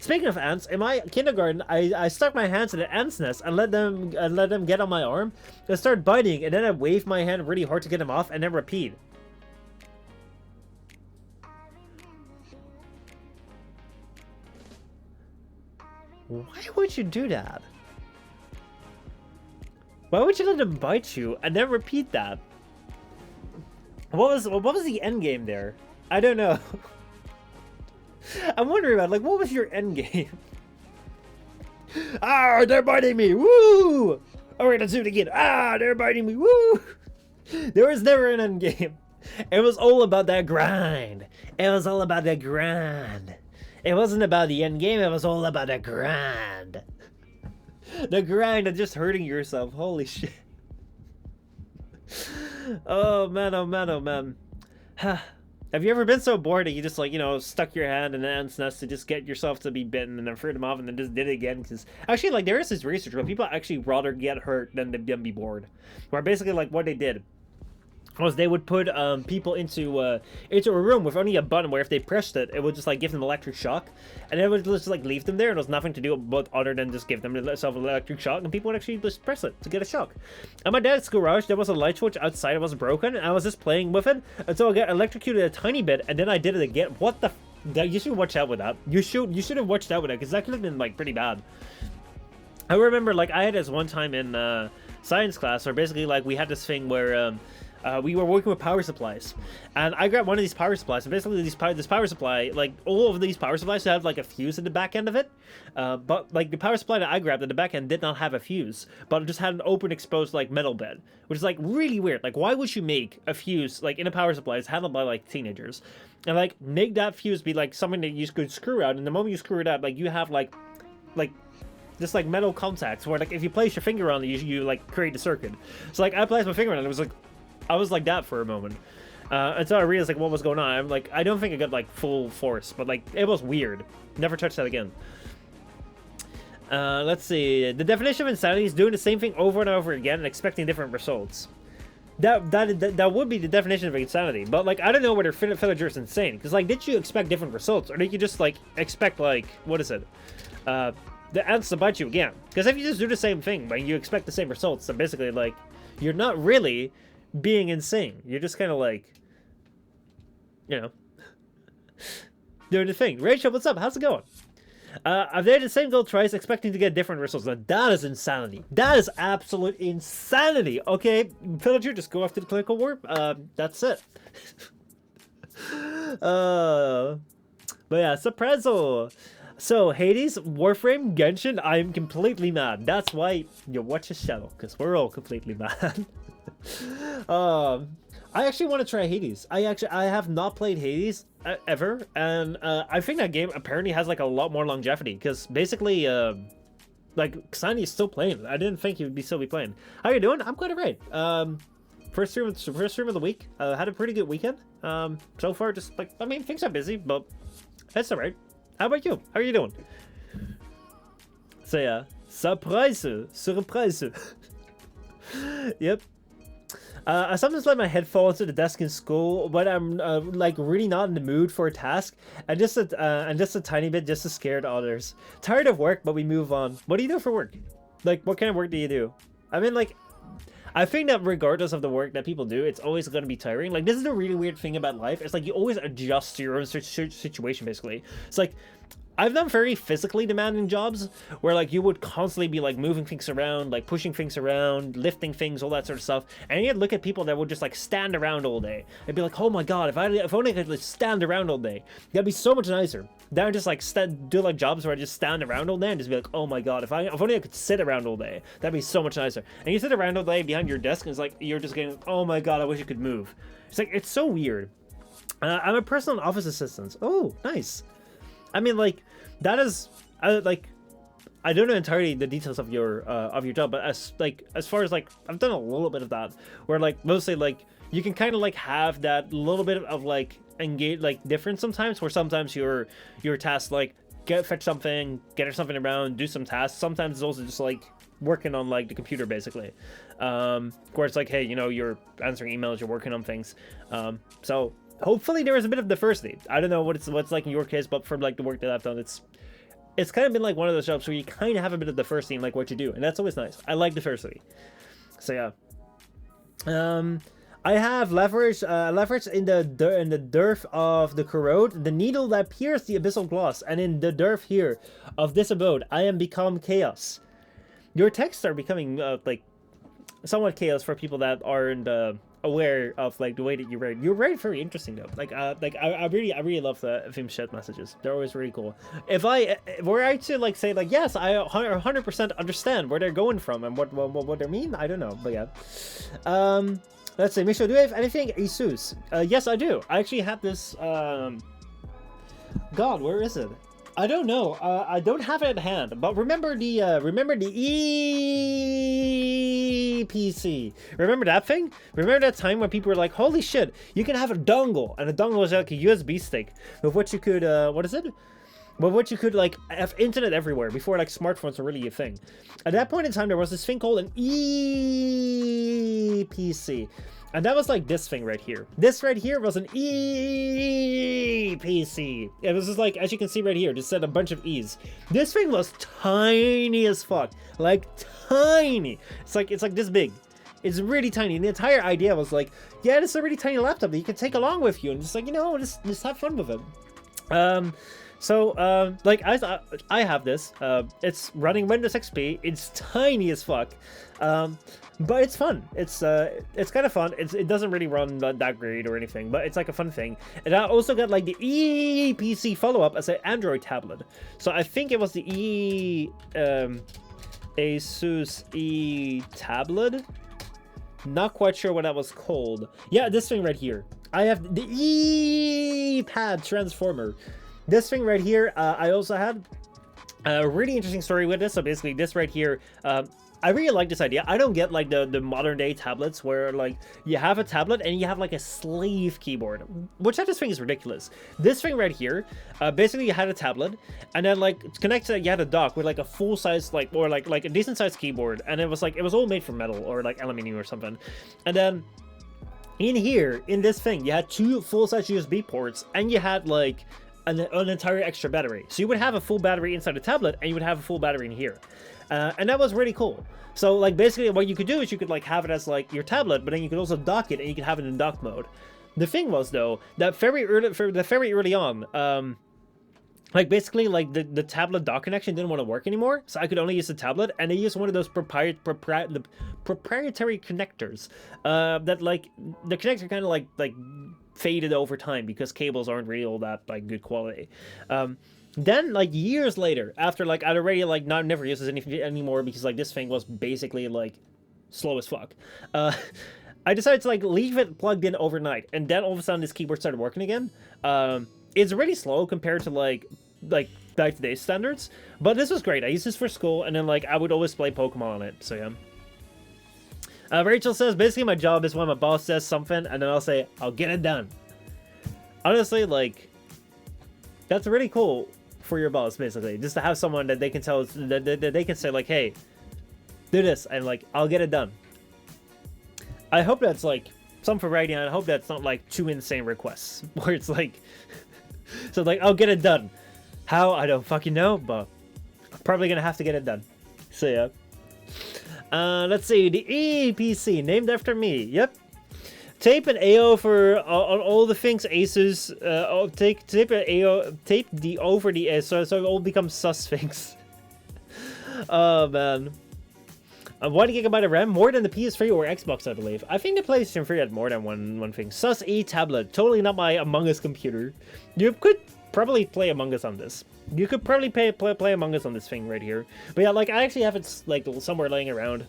Speaking of ants, in my kindergarten, I stuck my hands in an ant's nest and let them get on my arm. They start biting, and then I wave my hand really hard to get them off, and then repeat. Why would you do that? Why would you let them bite you and then repeat that? What was the end game there? I don't know. I'm wondering about, like, what was your end game? Ah, they're biting me! Woo! Alright, let's do it again. Ah, they're biting me! Woo! There was never an end game. It was all about that grind. It was all about the grind. It wasn't about the end game, it was all about the grind. The grind of just hurting yourself. Holy shit. Oh man, oh man, oh man. Have you ever been so bored that you just, like, you know, stuck your hand in an ant's nest to just get yourself to be bitten and then threw them off and then just did it again? Because actually, like, there is this research where people actually rather get hurt than be bored. Where basically, like, what they did was they would put people into a room with only a button where if they pressed it, it would just, like, give them electric shock, and it would just, like, leave them there, and there was nothing to do but other than just give them themselves an electric shock, and people would actually just press it to get a shock. At my dad's garage, there was a light switch outside, it wasn't broken, and I was just playing with it until I got electrocuted a tiny bit, and then I did it again. What the you should watch out with that. You should have watched out with that, because that could have been, like, pretty bad. I remember, like, I had this one time in science class where basically, like, we had this thing where we were working with power supplies, and I grabbed one of these power supplies, and basically this power supply, like all of these power supplies had like a fuse in the back end of it, but like the power supply that I grabbed at the back end did not have a fuse, but it just had an open exposed like metal bed, which is like really weird. Like, why would you make a fuse like in a power supply? It's handled by like teenagers, and like make that fuse be like something that you could screw out, and the moment you screw it out, like you have like just like metal contacts where like if you place your finger on it, you like create a circuit. So like I placed my finger on it, it was like, I was like that for a moment, until I realized like what was going on. I'm like, I don't think I got like full force, but like it was weird. Never touched that again. Let's see. The definition of insanity is doing the same thing over and over again and expecting different results. That would be the definition of insanity. But like I don't know whether Villager's insane, because like did you expect different results, or did you just like expect like what is it? The ants to bite you again. Because if you just do the same thing but you expect the same results, then basically like you're not really being insane. You're just kind of like, you know, doing the thing. Rachel, what's up? How's it going? I've done the same goal twice, expecting to get different results. Now that is insanity. That is absolute insanity. Okay, Villager, just go after the clinical warp. That's it. But yeah, Surprezo. So, Hades, Warframe, Genshin, I'm completely mad. That's why you watch a channel, because we're all completely mad. I actually want to try Hades. I have not played Hades ever, and I think that game apparently has like a lot more longevity, because basically, like, Xani is still playing. I didn't think he would still be playing. How you doing? I'm quite alright. First stream of the week. Had a pretty good weekend. So far, just like, I mean, things are busy, but that's alright. How about you? How are you doing? So yeah, surprise. Yep. I sometimes let my head fall into the desk in school when I'm like really not in the mood for a task, and just a tiny bit just to scare the others. Tired of work, but we move on. What do you do for work? Like, what kind of work do you do? I mean, like, I think that regardless of the work that people do, it's always going to be tiring. Like, this is the really weird thing about life. It's like you always adjust to your own situation, basically. It's like, I've done very physically demanding jobs where like you would constantly be like moving things around, like pushing things around, lifting things, all that sort of stuff. And you'd look at people that would just like stand around all day. I'd be like, oh my god, if only I could like stand around all day, that'd be so much nicer. Then just like do like jobs where I just stand around all day and just be like, oh my god, if only I could sit around all day, that'd be so much nicer. And you sit around all day behind your desk and it's like you're just getting, oh my god, I wish you could move. It's like, it's so weird. I'm a personal office assistant. Oh, nice. I mean, like, that is, like, I don't know entirely the details of your job, but as far as like, I've done a little bit of that, where like mostly like you can kind of like have that little bit of like engage, like difference sometimes, where sometimes your task like fetch something, get something around, do some tasks. Sometimes it's also just like working on like the computer basically, where it's like, hey, you know, you're answering emails, you're working on things, so. Hopefully there is a bit of diversity. I don't know what's like in your case, but from like the work that I've done, it's kind of been like one of those jobs where you kind of have a bit of diversity in like what you do, and that's always nice. I like diversity. So yeah. I have leverage in the dearth of the corrode, the needle that pierced the abyssal gloss, and in the dearth here of this abode, I am become chaos. Your texts are becoming like somewhat chaos for people that aren't aware of like the way that you write. You write very interesting though. Like I really love the Vim chat messages. They're always really cool. If were I to like say like, yes, I 100% understand where they're going from and what they mean, I don't know, but yeah. Let's see, Michel, do you have anything? Jesus. Yes, I do. I actually have this. God, where is it? I don't know. I don't have it at hand. But remember the EPC. Remember that thing? Remember that time when people were like, "Holy shit, you can have a dongle," and a dongle was like a USB stick with which you could what is it? With which you could like have internet everywhere before like smartphones were really a thing. At that point in time, there was this thing called an EPC. And that was like this thing right here. This right here was an EPC. It was just like, as you can see right here, just said a bunch of E's. This thing was tiny as fuck. Like tiny. It's like this big. It's really tiny. And the entire idea was like, yeah, this is a really tiny laptop that you can take along with you and just like, you know, just have fun with it. Like I have this. It's running Windows XP. It's tiny as fuck, but it's fun. It's kind of fun. It doesn't really run that great or anything, but it's like a fun thing. And I also got like the ePC follow-up as an Android tablet. So I think it was the Asus E tablet. Not quite sure what that was called. Yeah, this thing right here. I have the E-Pad transformer. This thing right here, I also had a really interesting story with this. So basically this right here, I really like this idea. I don't get like the modern day tablets where like you have a tablet and you have like a slave keyboard, which I just think is ridiculous. This thing right here, basically you had a tablet and then like connected, you had a dock with like a full size, like, or like a decent sized keyboard. And it was like, it was all made from metal or like aluminum or something. And then in here, in this thing, you had 2 full size USB ports and you had like an entire extra battery. So you would have a full battery inside the tablet and you would have a full battery in here. And that was really cool. So like basically what you could do is you could like have it as like your tablet, but then you could also dock it and you could have it in dock mode. The thing was though, that very early on, like basically like the tablet dock connection didn't want to work anymore. So I could only use the tablet and they used one of those proprietary connectors, that like the connector kind of like faded over time because cables aren't really all that like good quality. Then like years later, after like I'd already like never used this anymore because like this thing was basically like slow as fuck, I decided to like leave it plugged in overnight, and then all of a sudden this keyboard started working again. It's really slow compared to like back today's standards, but this was great. I used this for school, and then like I would always play Pokemon on it. So yeah. Rachel says, basically my job is when my boss says something, and then I'll say, I'll get it done. Honestly, like, that's really cool for your boss, basically. Just to have someone that they can tell, that they can say, like, hey, do this, and, like, I'll get it done. I hope that's, like, some variety, and I hope that's not, like, 2 insane requests, where it's, like, so, like, I'll get it done. How? I don't fucking know, but I'm probably gonna have to get it done. So, yeah. Let's see, the EPC, named after me. Yep. Tape an AO for on all the things Asus. Tape an AO, tape the over the so it all becomes sus things. Oh man. 1 GB of RAM, more than the PS3 or Xbox, I believe. I think the PlayStation 3 had more than one thing. Sus E tablet, totally not my Among Us computer. You could probably play Among Us on this. You could probably play Among Us on this thing right here. But yeah, like, I actually have it, like, somewhere laying around.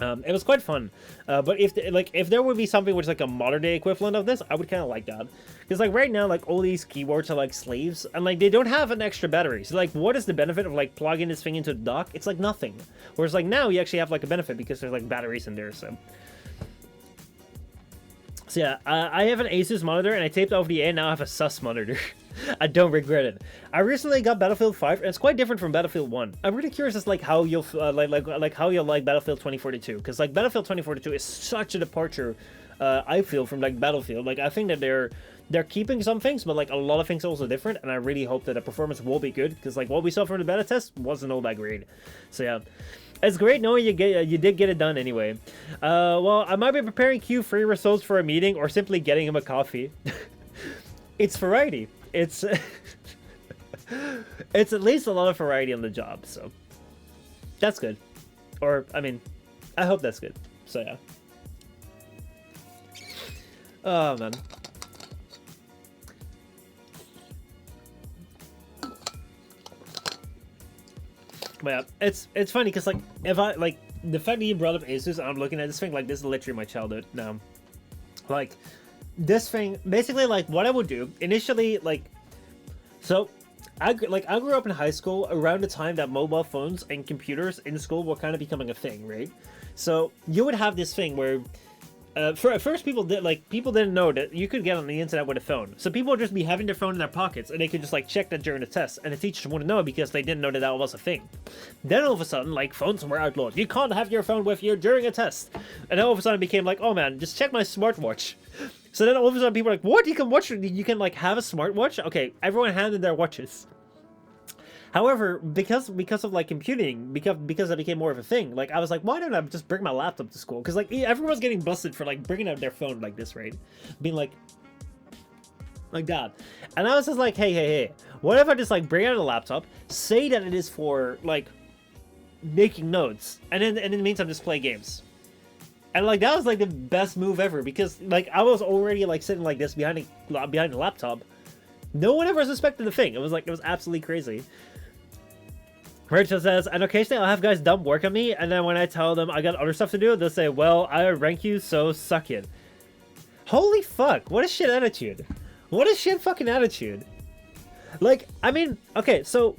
It was quite fun. But if there would be something which is, like, a modern-day equivalent of this, I would kind of like that. Because, like, right now, like, all these keyboards are, like, sleeves. And, like, they don't have an extra battery. So, like, what is the benefit of, like, plugging this thing into the dock? It's, like, nothing. Whereas, like, now you actually have, like, a benefit because there's, like, batteries in there, so... So yeah, I have an Asus monitor and I taped over the A and now I have a sus monitor. I don't regret it. I recently got Battlefield 5 and it's quite different from Battlefield 1. I'm really curious as like how you'll like how you'll like Battlefield 2042, because like Battlefield 2042 is such a departure, I feel, from like Battlefield. Like I think that they're keeping some things, but like a lot of things are also different, and I really hope that the performance will be good, because like what we saw from the beta test wasn't all that great. So yeah. It's great knowing you did get it done anyway. Well, I might be preparing Q3 results for a meeting or simply getting him a coffee. It's variety. It's it's at least a lot of variety on the job, so that's good. Or I mean, I hope that's good. So yeah. Oh man. But yeah, it's funny because like if I like the fact that you brought up Asus, I'm looking at this thing like this is literally my childhood now. Like this thing, basically like what I would do initially, like so I grew up in high school around the time that mobile phones and computers in school were kind of becoming a thing, right? So you would have this thing where at first people didn't know that you could get on the internet with a phone. So people would just be having their phone in their pockets and they could just like check that during the test, and the teachers wouldn't know because they didn't know that was a thing. Then all of a sudden, like, phones were outlawed. You can't have your phone with you during a test. And then all of a sudden it became like, oh man, just check my smartwatch. So then all of a sudden people are like, what? You can like have a smartwatch? Okay, everyone handed their watches. However, because of like computing, because that became more of a thing, like I was like, why don't I just bring my laptop to school? Because like everyone's getting busted for like bringing out their phone like this, right? Being like, like that. And I was just like, hey, what if I just like bring out a laptop, say that it is for like making notes, and then in the meantime just play games. And like that was like the best move ever, because like I was already like sitting like this behind the laptop. No one ever suspected the thing. It was absolutely crazy. Rachel says, and occasionally I'll have guys dump work on me, and then when I tell them I got other stuff to do, they'll say, well, I rank you, so suck it. Holy fuck, what a shit attitude. What a shit fucking attitude. Like, I mean, okay, so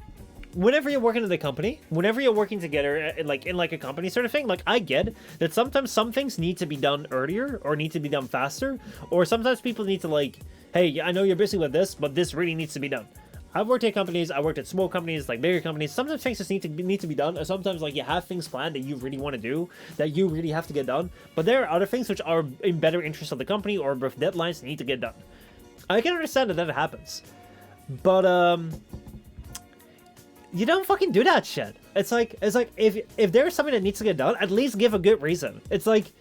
whenever you're working in the company, whenever you're working together in like a company sort of thing, like I get that sometimes some things need to be done earlier or need to be done faster, or sometimes people need to like, hey, I know you're busy with this, but this really needs to be done. I've worked at companies, I worked at small companies, like bigger companies. Sometimes things just need to be done, and sometimes like you have things planned that you really want to do, that you really have to get done. But there are other things which are in better interest of the company, or with deadlines need to get done. I can understand that happens, but you don't fucking do that shit. It's like if there's something that needs to get done, at least give a good reason. It's like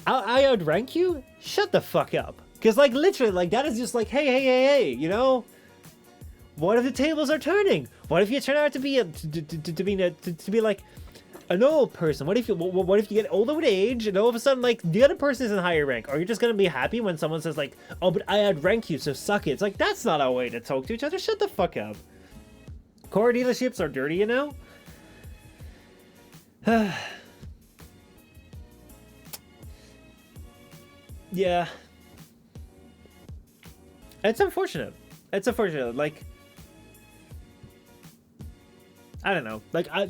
I outrank you. Shut the fuck up, because like literally like that is just like hey, you know. What if the tables are turning? What if you turn out to be like an old person? What if you get older with age and all of a sudden like the other person is in higher rank? Are you just gonna be happy when someone says like, oh, but I outrank you, so suck it? It's like that's not a way to talk to each other. Shut the fuck up. Car dealerships are dirty, you know. Yeah, it's unfortunate. It's unfortunate. Like. I don't know. Like I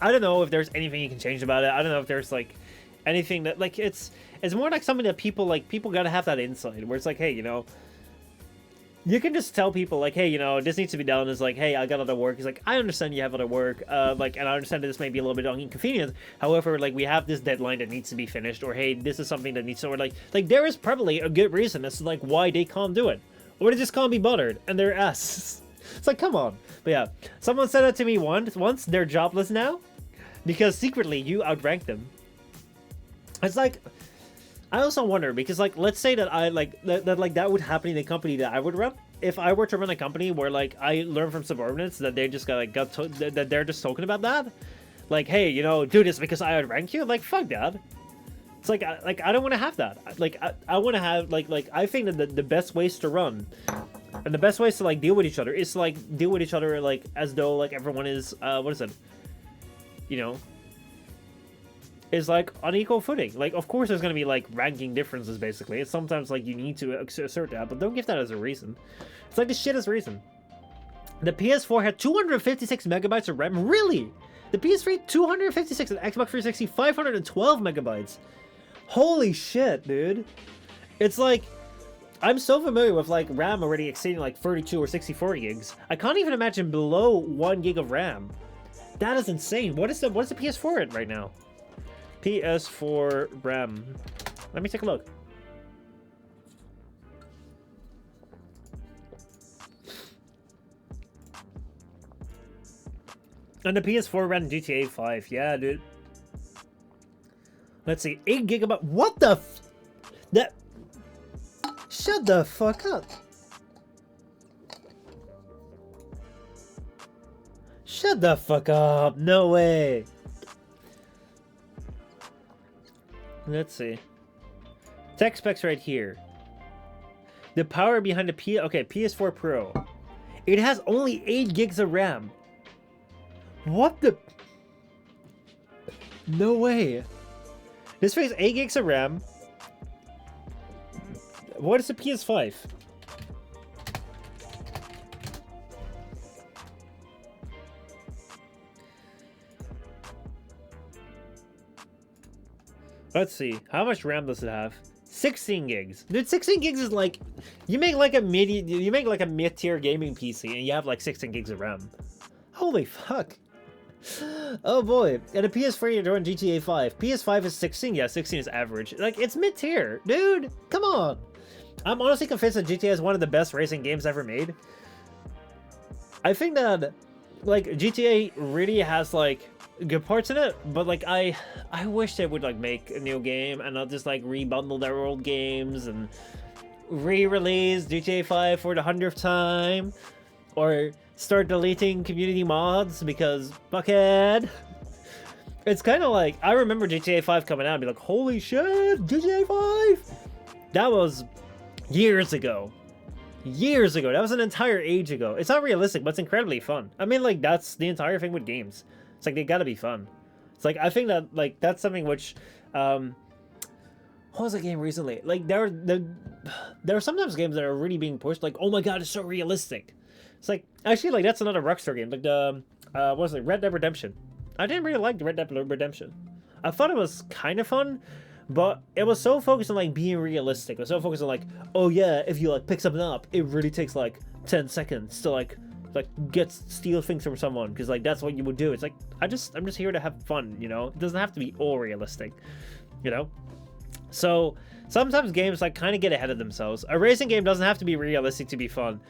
don't know if there's anything you can change about it. I don't know if there's like anything that like it's more like something that people gotta have that insight where it's like, hey, you know, you can just tell people like, hey, you know, this needs to be done. Is like, hey, I got other work. It's like, I understand you have other work. Like, and I understand that this may be a little bit inconvenient. However, like we have this deadline that needs to be finished, or hey, this is something that needs to, or like there is probably a good reason as to like why they can't do it, or they just can't be bothered and they're asses. It's like, come on. But yeah, someone said that to me once. They're jobless now because secretly you outrank them. It's like, I also wonder, because like, let's say that I like that would happen in a company that I would run. If I were to run a company where like I learn from subordinates that they just that they're just talking about that, like, hey, you know, do this because I outrank you. Like, fuck that. It's like I don't want to have that. Like I want to have like I think that the best ways to run. And the best ways to like deal with each other is to like deal with each other like as though like everyone is what is it? You know, is like on equal footing. Like of course there's gonna be like ranking differences basically. It's sometimes like you need to assert that, but don't give that as a reason. It's like the shit as reason. The PS4 had 256 megabytes of RAM. Really? The PS3 256 and Xbox 360 512 megabytes. Holy shit, dude. It's like I'm so familiar with like RAM already exceeding like 32 or 64 gigs. I can't even imagine below 1 gig of RAM. That is insane. What is the PS4 at right now? PS4 RAM. Let me take a look. And the PS4 ran GTA 5. Yeah, dude. Let's see. 8 gigabyte. What the that. Shut the fuck up. Shut the fuck up. No way. Let's see. Tech specs right here. The power behind the PS4 Pro. It has only 8 gigs of RAM. What the? No way. This thing has 8 gigs of RAM. What is the PS5? Let's see. How much RAM does it have? 16 gigs. Dude, 16 gigs is like you make like a mid-tier gaming PC and you have like 16 gigs of RAM. Holy fuck. Oh boy. And a PS4 you're doing GTA 5. PS5 is 16. Yeah, 16 is average. Like it's mid-tier. Dude, come on. I'm honestly convinced that GTA is one of the best racing games ever made. I think that like GTA really has like good parts in it, but like I wish they would like make a new game and not just like rebundle their old games and re-release GTA 5 for the 100th time, or start deleting community mods because fuckhead. It's kind of like, I remember GTA 5 coming out and be like, holy shit, GTA 5! That was years ago. Years ago. That was an entire age ago. It's not realistic, but it's incredibly fun. I mean, like, that's the entire thing with games. It's like, they gotta be fun. It's like, I think that, like, that's something which, what was a game recently? Like, there are sometimes games that are really being pushed, like, oh my god, it's so realistic. It's like, actually, like, that's another Rockstar game. Like, the, what was it? Red Dead Redemption. I didn't really like the Red Dead Redemption. I thought it was kind of fun, but it was so focused on, like, being realistic. It was so focused on, like, oh yeah, if you, like, pick something up, it really takes, like, 10 seconds to, like steal things from someone, because, like, that's what you would do. It's like, I'm just here to have fun, you know? It doesn't have to be all realistic, you know? So, sometimes games, like, kind of get ahead of themselves. A racing game doesn't have to be realistic to be fun.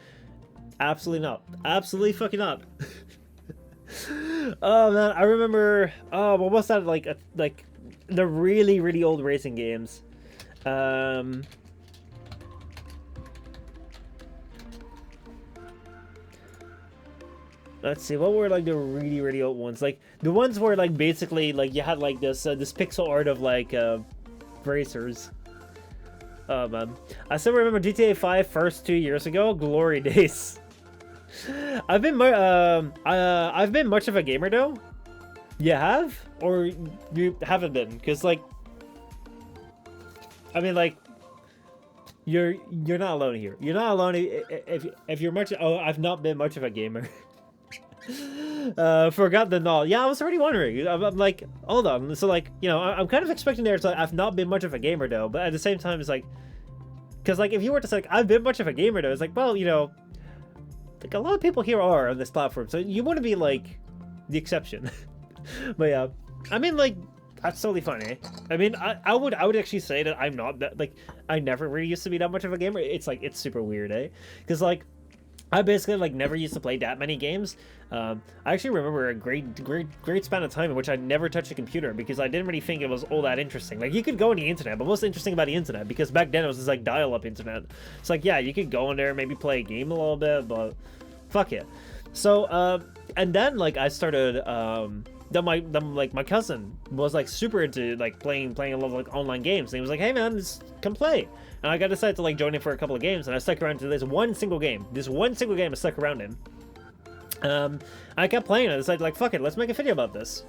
Absolutely not. Absolutely fucking not. Oh man, I remember, what was that, like the really, really old racing games. Let's see, what were, like, the really, really old ones? Like, the ones where, like, basically, like, you had, like, this pixel art of, like, racers. Oh man, I still remember GTA 5 first 2 years ago, glory days. I've been much of a gamer though. You have, or you haven't been? Because, like, I mean, like, you're not alone here. You're not alone if you're much. Oh, I've not been much of a gamer. Forgot the null. Yeah, I was already wondering. I'm like, hold on. So, like, you know, I'm kind of expecting there. So I've not been much of a gamer though, but at the same time, it's like, because, like, if you were to say, like, I've been much of a gamer though, it's like, well, you know, like, a lot of people here are on this platform, so you want to be, like, the exception. But yeah, I mean, like, that's totally fine, eh? I mean, I would actually say that I'm not that, like, I never really used to be that much of a gamer. It's like, it's super weird, eh? Because, like, I basically, like, never used to play that many games. I actually remember a great span of time in which I never touched a computer because I didn't really think it was all that interesting. Like, you could go on the internet, but what's interesting about the internet? Because back then it was just, like, dial-up internet. It's like, yeah, you could go in there, maybe play a game a little bit, but fuck it. So, and then, like, I started, then my cousin was, like, super into, like, playing a lot of, like, online games, and he was like, hey man, just come play. And I got decided to, like, join in for a couple of games, and I stuck around to this one single game I stuck around in. I kept playing it. I decided, like, fuck it, let's make a video about this.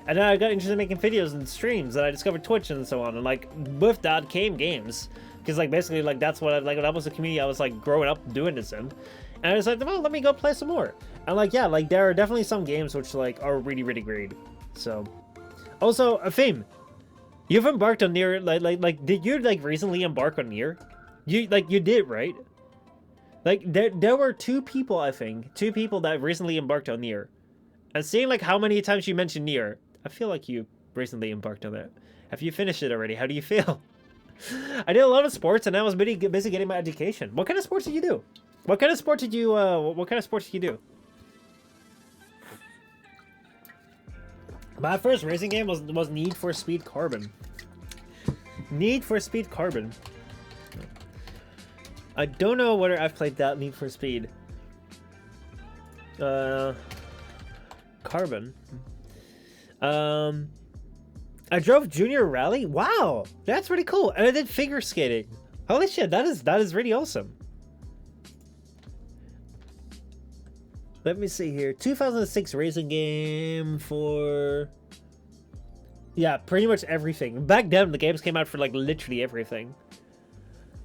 And then I got interested in making videos and streams, and I discovered Twitch and so on, and, like, with that came games, because, like, basically, like, that's what that was the community I was, like, growing up doing this in. And I decided, well, let me go play some more. And, like, yeah, like, there are definitely some games which, like, are really, really great. So, also, a theme. You've embarked on Nier, like, did you, like, recently embark on Nier? You did, right? Like, there were two people that recently embarked on Nier. And seeing, like, how many times you mentioned Nier, I feel like you recently embarked on it. Have you finished it already? How do you feel? I did a lot of sports, and I was busy getting my education. What kind of sports did you do? What kind of sports did you do? My first racing game was Need for Speed Carbon. Need for Speed Carbon. I don't know whether I've played that Need for Speed. Carbon. I drove Junior Rally. Wow, that's really cool. And I did figure skating. Holy shit, that is really awesome. Let me see here. 2006 racing game for... yeah, pretty much everything. Back then, the games came out for, like, literally everything.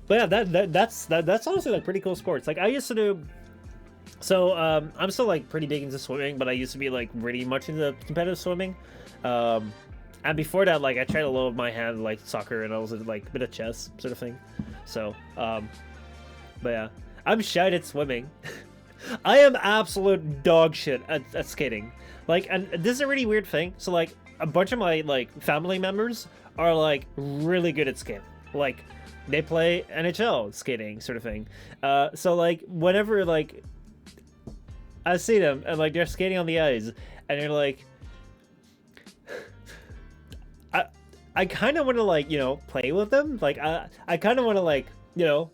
But yeah, that's honestly, like, pretty cool sports. Like, I used to do... so, I'm still, like, pretty big into swimming, but I used to be, like, really much into competitive swimming. And before that, like, I tried a little of my hand, like, soccer, and I was, like, a bit of chess, sort of thing. So, but yeah. I'm shite at swimming. I am absolute dog shit at skating. Like, and this is a really weird thing. So, like, a bunch of my, like, family members are, like, really good at skating. Like, they play NHL skating, sort of thing. So, like, whenever, like, I see them, and, like, they're skating on the ice, and they're, like... I kind of want to, like, you know, play with them. Like, I kind of want to, like, you know,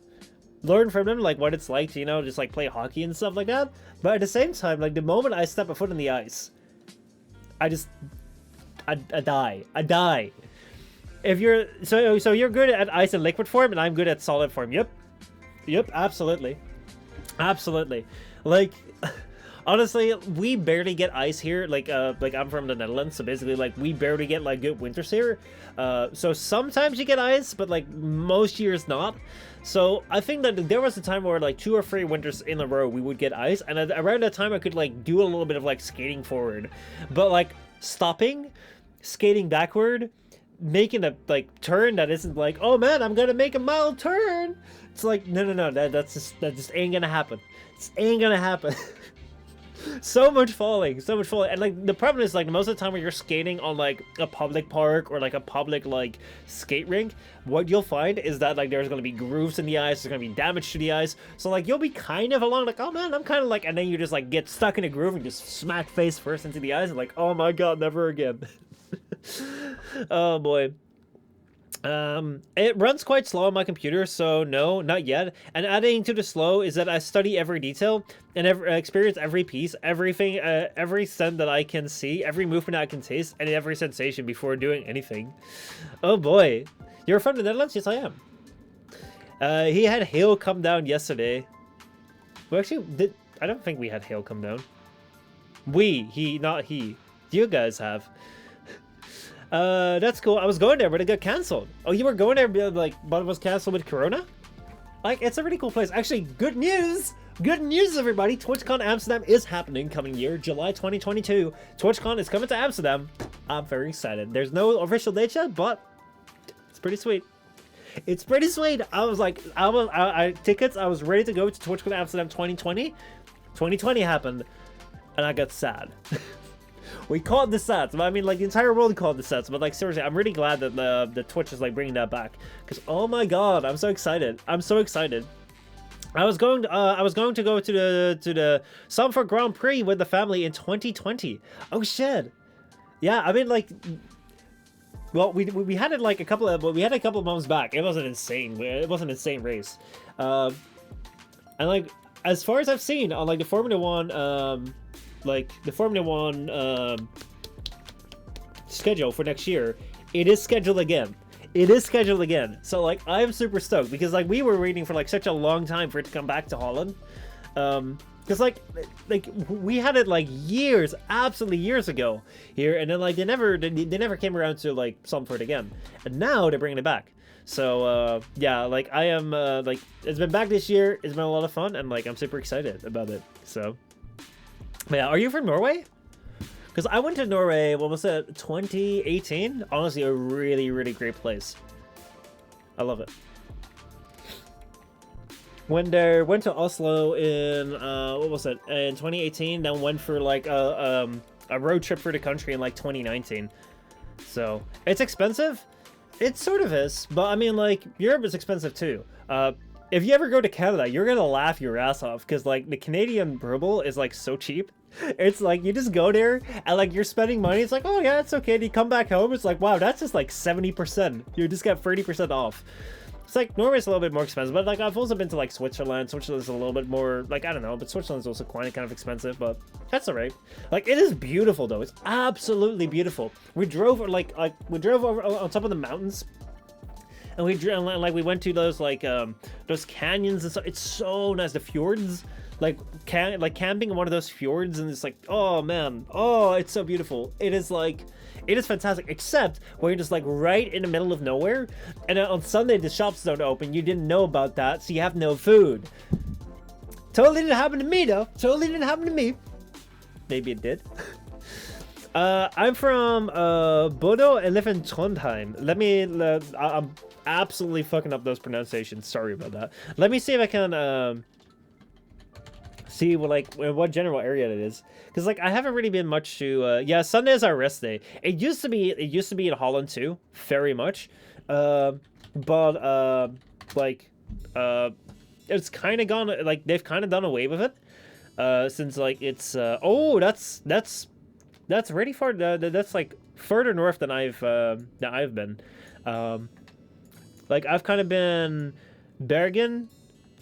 learn from them, like what it's like to, you know, just like play hockey and stuff like that. But at the same time, like the moment I step a foot on the ice, I die. I die. If you're so you're good at ice and liquid form, and I'm good at solid form. Yep, absolutely. Like, honestly, we barely get ice here. Like I'm from the Netherlands, so basically, like, we barely get like good winters here. So sometimes you get ice, but like most years not. So I think that there was a time where like 2 or 3 winters in a row we would get ice, and around that time I could like do a little bit of like skating forward, but like stopping, skating backward, making a like turn that isn't like, oh man, I'm gonna make a mild turn. It's like no, that just ain't gonna happen. It ain't gonna happen. so much falling, and like the problem is, like, most of the time when you're skating on like a public park or like a public like skate rink, what you'll find is that like there's gonna be grooves in the ice, there's gonna be damage to the ice, so like you'll be kind of along like, oh man, I'm kind of like, and then you just like get stuck in a groove and just smack face first into the ice and like, oh my god, never again. Oh boy. It runs quite slow on my computer, so no, not yet. And adding to the slow is that I study every detail and experience every piece, everything, every scent that I can see, every movement I can taste, and every sensation before doing anything. Oh boy. You're from the Netherlands? Yes, I am. He had hail come down yesterday. Well, actually, I don't think we had hail come down. Not he. You guys have. That's cool. I was going there, but it got cancelled. Oh, you were going there, like, but it was cancelled with Corona? Like, it's a really cool place. Actually, good news! Good news, everybody! Twitchcon Amsterdam is happening coming year, July 2022. Twitchcon is coming to Amsterdam. I'm very excited. There's no official date yet, but it's pretty sweet. It's pretty sweet. I was like, tickets, I was ready to go to Twitchcon Amsterdam 2020. 2020 happened, and I got sad. We called the sets, but I mean, like, the entire world called the sets, but like, seriously, I'm really glad that the Twitch is like bringing that back, because oh my god, I'm so excited. I'm so excited. I was going to go to the Zandvoort Grand Prix with the family in 2020. Oh shit. Yeah, I mean, like, well, we had it like a couple of months back. It was an insane race. And like, as far as I've seen on like the Formula 1 schedule for next year, it is scheduled again. So like, I'm super stoked, because like we were waiting for like such a long time for it to come back to Holland, because like we had it like years, absolutely years ago here, and then like they never came around to like Zandvoort again, and now they're bringing it back. So yeah, like I am like, it's been back this year. It's been a lot of fun, and like I'm super excited about it. So yeah, are you from Norway? Because I went to Norway, what was it, 2018? Honestly, a really, really great place. I love it. Went to Oslo in, what was it, in 2018, then went for like a road trip for the country in like 2019. So, it's expensive? It sort of is, but I mean, like, Europe is expensive too. If you ever go to Canada, you're gonna laugh your ass off, because like the Canadian ruble is like so cheap. It's like you just go there and like you're spending money. It's like, oh yeah, it's okay. And you come back home, it's like, wow, that's just like 70%. You just got 30% off. It's like Norway's a little bit more expensive, but like I've also been to like Switzerland. Switzerland's a little bit more like, I don't know, but Switzerland's also kind of expensive, but that's alright. Like, it is beautiful though. It's absolutely beautiful. We drove over on top of the mountains. And we went to those like those canyons and stuff. It's so nice. The fjords, like camping in one of those fjords, and it's like, oh man, oh, it's so beautiful. It is fantastic. Except when you're just like right in the middle of nowhere, and on Sunday the shops don't open. You didn't know about that, so you have no food. Totally didn't happen to me though. Totally didn't happen to me. Maybe it did. I'm from Bodo and live in Trondheim. I'm absolutely fucking up those pronunciations. Sorry about that. Let me see if I can see what general area it is, because like I haven't really been much to yeah, Sunday is our rest day. It used to be in Holland too, very much, but it's kind of gone, like they've kind of done away with it since like it's oh, that's really far. That's like further north than I've been. Like I've kind of been Bergen,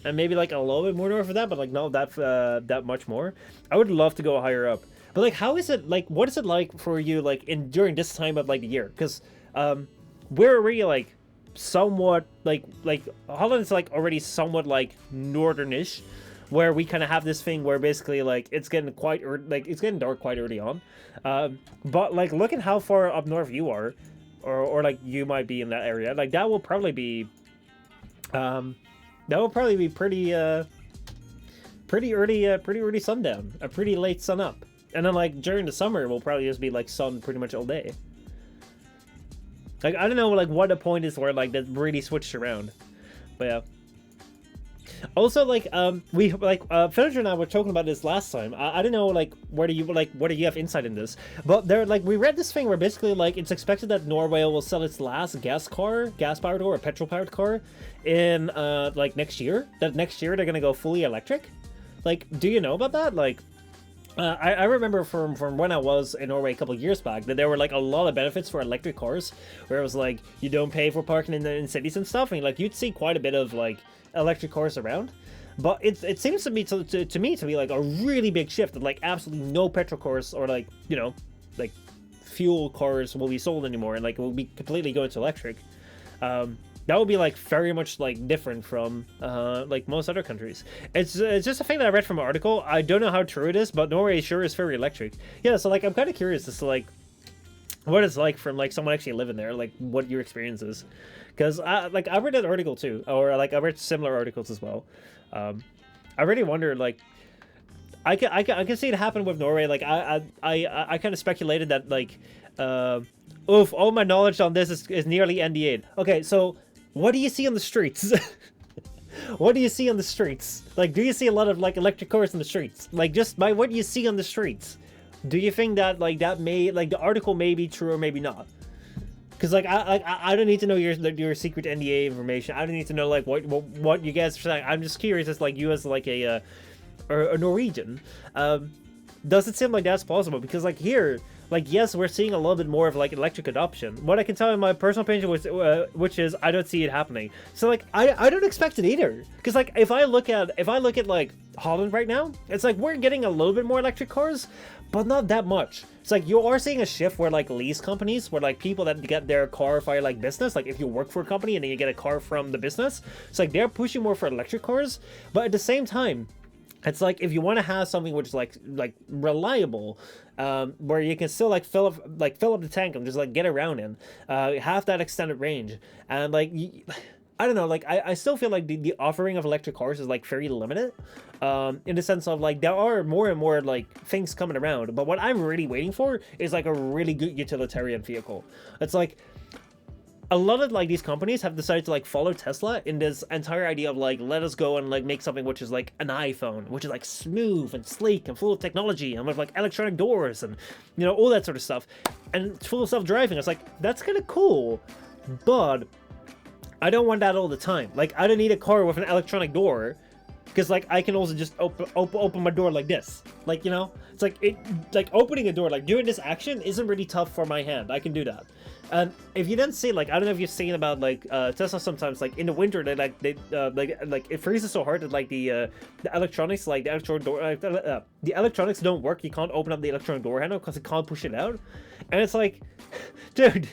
and maybe like a little bit more north of that, but like not that that much more. I would love to go higher up. But like, how is it like? What is it like for you like in during this time of like the year? Because we're already like somewhat like Holland's like already somewhat like northernish, where we kind of have this thing where basically like it's getting quite it's getting dark quite early on. But like look at how far up north you are, or like you might be in that area. Like that will probably be pretty early sundown, a pretty late sun up. And then like during the summer will probably just be like sun pretty much all day. Like I don't know like what the point is where like that really switched around. But yeah. Also like we like Villager and I were talking about this last time. I don't know like whether you have insight in this. But there like we read this thing where basically like it's expected that Norway will sell its last gas powered or petrol powered car in like next year. That next year they're gonna go fully electric. Like, do you know about that? Like I remember from when I was in Norway a couple of years back that there were like a lot of benefits for electric cars, where it was like you don't pay for parking in cities and stuff, and like you'd see quite a bit of like electric cars around. But it seems to me to me to be like a really big shift that like absolutely no petrol cars or like you know like fuel cars will be sold anymore, and like it will be completely going to electric. That would be like very much like different from like most other countries. It's just a thing that I read from an article. I don't know how true it is, but Norway sure is very electric. Yeah, so like I'm kind of curious as to like what it's like from like someone actually living there, like what your experience is. Because I read an article too, or like I read similar articles as well. I really wonder like I can see it happen with Norway. Like I kind of speculated that like all my knowledge on this is nearly NDA'd. Okay, so what do you see on the streets? What do you see on the streets? Like, do you see a lot of like electric cars in the streets? Like, just by what you see on the streets, do you think that like that may like the article may be true or maybe not? Because like I don't need to know your secret NDA information. I don't need to know like what you guys are saying. I'm just curious as like you as like a Norwegian. Does it seem like that's possible? Because like here, like yes, we're seeing a little bit more of like electric adoption. What I can tell in my personal opinion, which is I don't see it happening. So like I don't expect it either. Because like if I look at like Holland right now, it's like we're getting a little bit more electric cars, but not that much. It's like you are seeing a shift where like lease companies, where like people that get their car via like business, like if you work for a company and then you get a car from the business, it's like they're pushing more for electric cars. But at the same time, it's like if you want to have something which is like reliable, where you can still like fill up the tank and just like get around in, have that extended range, and like I don't know, like I still feel like the offering of electric cars is like very limited, in the sense of like there are more and more like things coming around, but what I'm really waiting for is like a really good utilitarian vehicle. It's like a lot of like these companies have decided to like follow Tesla in this entire idea of like let us go and like make something which is like an iPhone, which is like smooth and sleek and full of technology and with like electronic doors and you know all that sort of stuff, and it's full of self-driving. It's like that's kind of cool, but I don't want that all the time. Like I don't need a car with an electronic door, because like I can also just open my door like this. Like you know, it's like opening a door, like doing this action isn't really tough for my hand. I can do that. And if you then see, like, I don't know if you've seen about like Tesla sometimes, like in the winter, they like it freezes so hard that like the electronics, like the electronic door, the electronics don't work. You can't open up the electronic door handle because it can't push it out. And it's like, dude,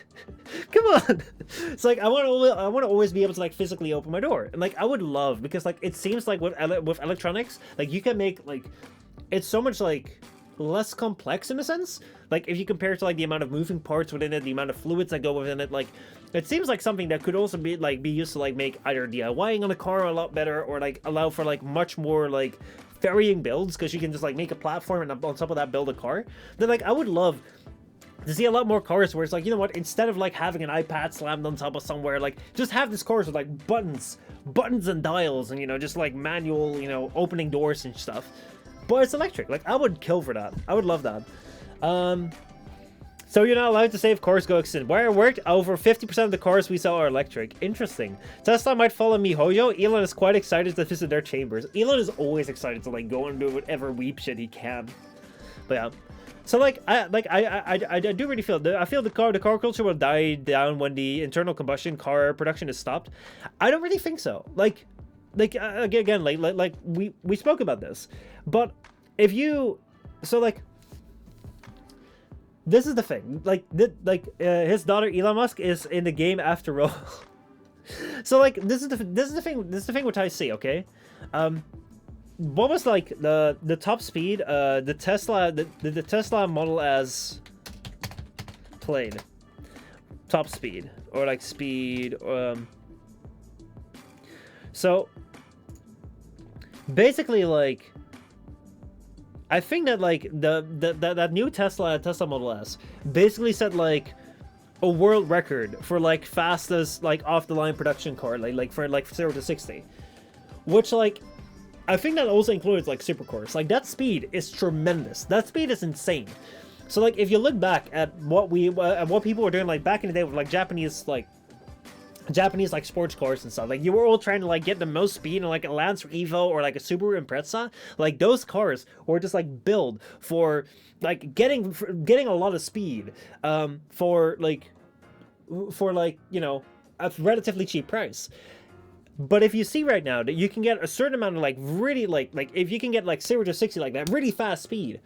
come on. It's like I want to always be able to like physically open my door, and like I would love, because like it seems like with electronics, like you can make like it's so much like less complex in a sense. Like if you compare it to like the amount of moving parts within it, the amount of fluids that go within it, like it seems like something that could also be used to like make either DIYing on a car a lot better, or like allow for like much more like varying builds, because you can just like make a platform and on top of that build a car. Then like I would love to see a lot more cars where it's like, you know what, instead of like having an iPad slammed on top of somewhere, like just have this cars with like buttons and dials, and you know just like manual, you know, opening doors and stuff. But it's electric. Like I would kill for that. I would love that. So you're not allowed to say if cars go extinct. Where I worked, over 50% of the cars we sell are electric. Interesting. Tesla might follow MiHoYo. Elon is quite excited to visit their chambers. Elon is always excited to like go and do whatever weep shit he can. But yeah. So like I do really feel the car culture will die down when the internal combustion car production is stopped. I don't really think so. Like again, like we spoke about this, but if you, so like, this is the thing, like his daughter Elon Musk is in the game after all. So like this is the thing which I see. Okay, what was like the top speed the Tesla Model S played top speed, or like speed, so basically like I think that like that new Tesla Model S basically set like a world record for like fastest like off the line production car, like for like 0 to 60, which like I think that also includes like supercars. Like that speed is tremendous. That speed is insane. So like if you look back at what people were doing like back in the day with like Japanese like sports cars and stuff, like you were all trying to like get the most speed in like a Lancer Evo or like a Subaru Impreza. Like those cars were just like built for like getting a lot of speed for like you know, a relatively cheap price. But if you see right now that you can get a certain amount of like really like if you can get like 0 to 60 like that really fast speed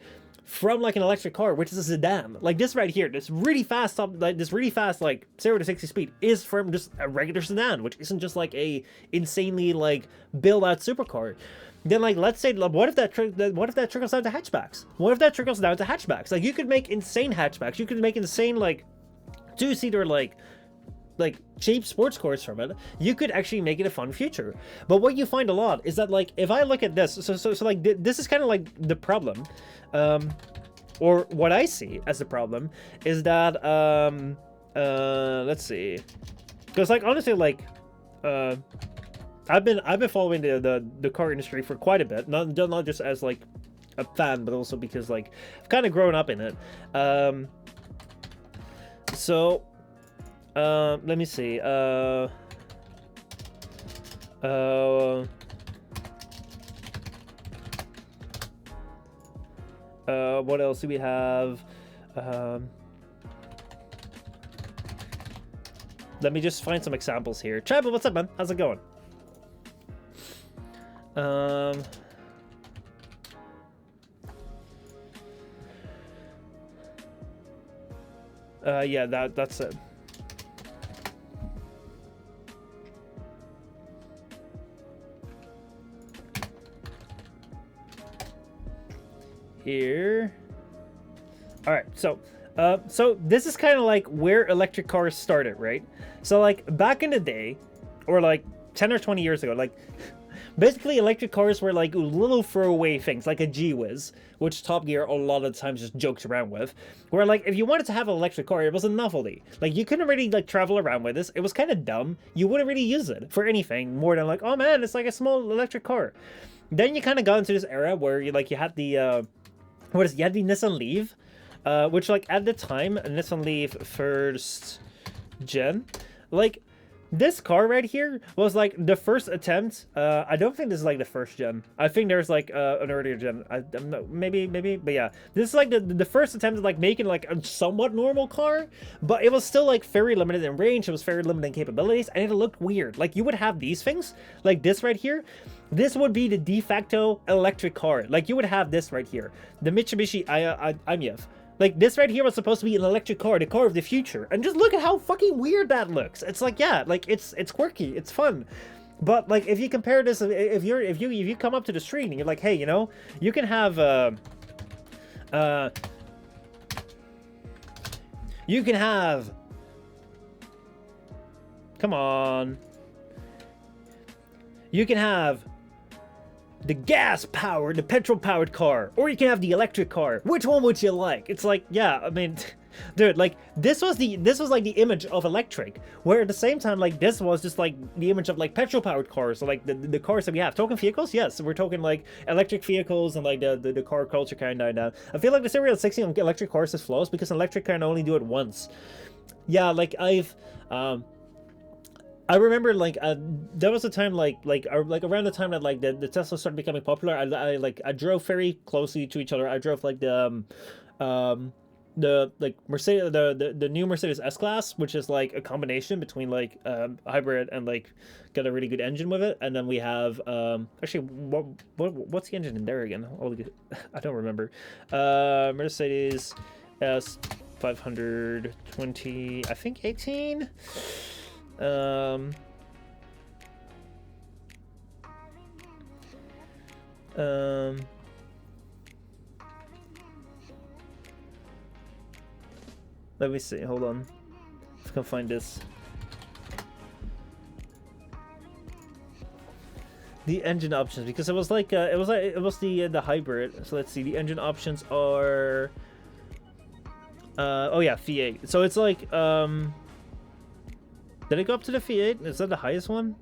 from like an electric car, which is a sedan, like this right here, this really fast like 0 to 60 speed is from just a regular sedan, which isn't just like a insanely like built out supercar. Then like let's say, what if that trickles down to hatchbacks? What if that trickles down to hatchbacks? Like you could make insane hatchbacks. You could make insane like 2-seater like cheap sports cars from it. You could actually make it a fun future. But what you find a lot is that like if I look at this, so like this is kind of like the problem, or what I see as the problem is that let's see, because like honestly like I've been following the car industry for quite a bit, not just as like a fan, but also because like I've kind of grown up in it. So let me see. What else do we have? Let me just find some examples here. Tribal, what's up, man? How's it going? Yeah, that's it. Here. All right, so this is kind of like where electric cars started, right? So like back in the day, or like 10 or 20 years ago, like basically electric cars were like little throwaway things, like a G-Wiz, which Top Gear a lot of the times just jokes around with, where like if you wanted to have an electric car, it was a novelty. Like you couldn't really like travel around with this. It was kind of dumb. You wouldn't really use it for anything more than like, oh man, it's like a small electric car. Then you kind of got into this era where you had the you had the Nissan Leaf, which like at the time, Nissan Leaf first gen, like this car right here was like the first attempt. I don't think this is like the first gen. I think there's like an earlier gen. I'm not, maybe, but yeah, this is like the first attempt at like making like a somewhat normal car, but it was still like very limited in range. It was very limited in capabilities, and it looked weird. Like you would have these things, like this right here. This would be the de facto electric car. Like you would have this right here, the Mitsubishi Imiev. Like this right here was supposed to be an electric car, the car of the future. And just look at how fucking weird that looks. It's like, yeah, like it's quirky, it's fun. But like if you compare this, if you come up to the street and you're like, hey, you know, you can have come on. You can have the gas-powered, the petrol-powered car, or you can have the electric car. Which one would you like? It's like, yeah, I mean, dude, like this was like the image of electric, where at the same time, like this was just like the image of like petrol-powered cars, so like the cars that we have. Token vehicles, yes, we're talking like electric vehicles and like the car culture kind of died down. I feel like the Serial 60 on electric cars is flaws because electric can only do it once. Yeah, like I remember like there was a time like around the time that like the Tesla started becoming popular. I drove very closely to each other. I drove like the the like Mercedes the new Mercedes S-Class, which is like a combination between like hybrid and like got a really good engine with it. And then we have actually what's the engine in there again? I don't remember. Mercedes S 520, I think 18. Let me see. Hold on. If I can find this. The engine options, because it was like the hybrid. So let's see. The engine options are. Oh yeah, V8. So it's like did it go up to the V8? Is that the highest one?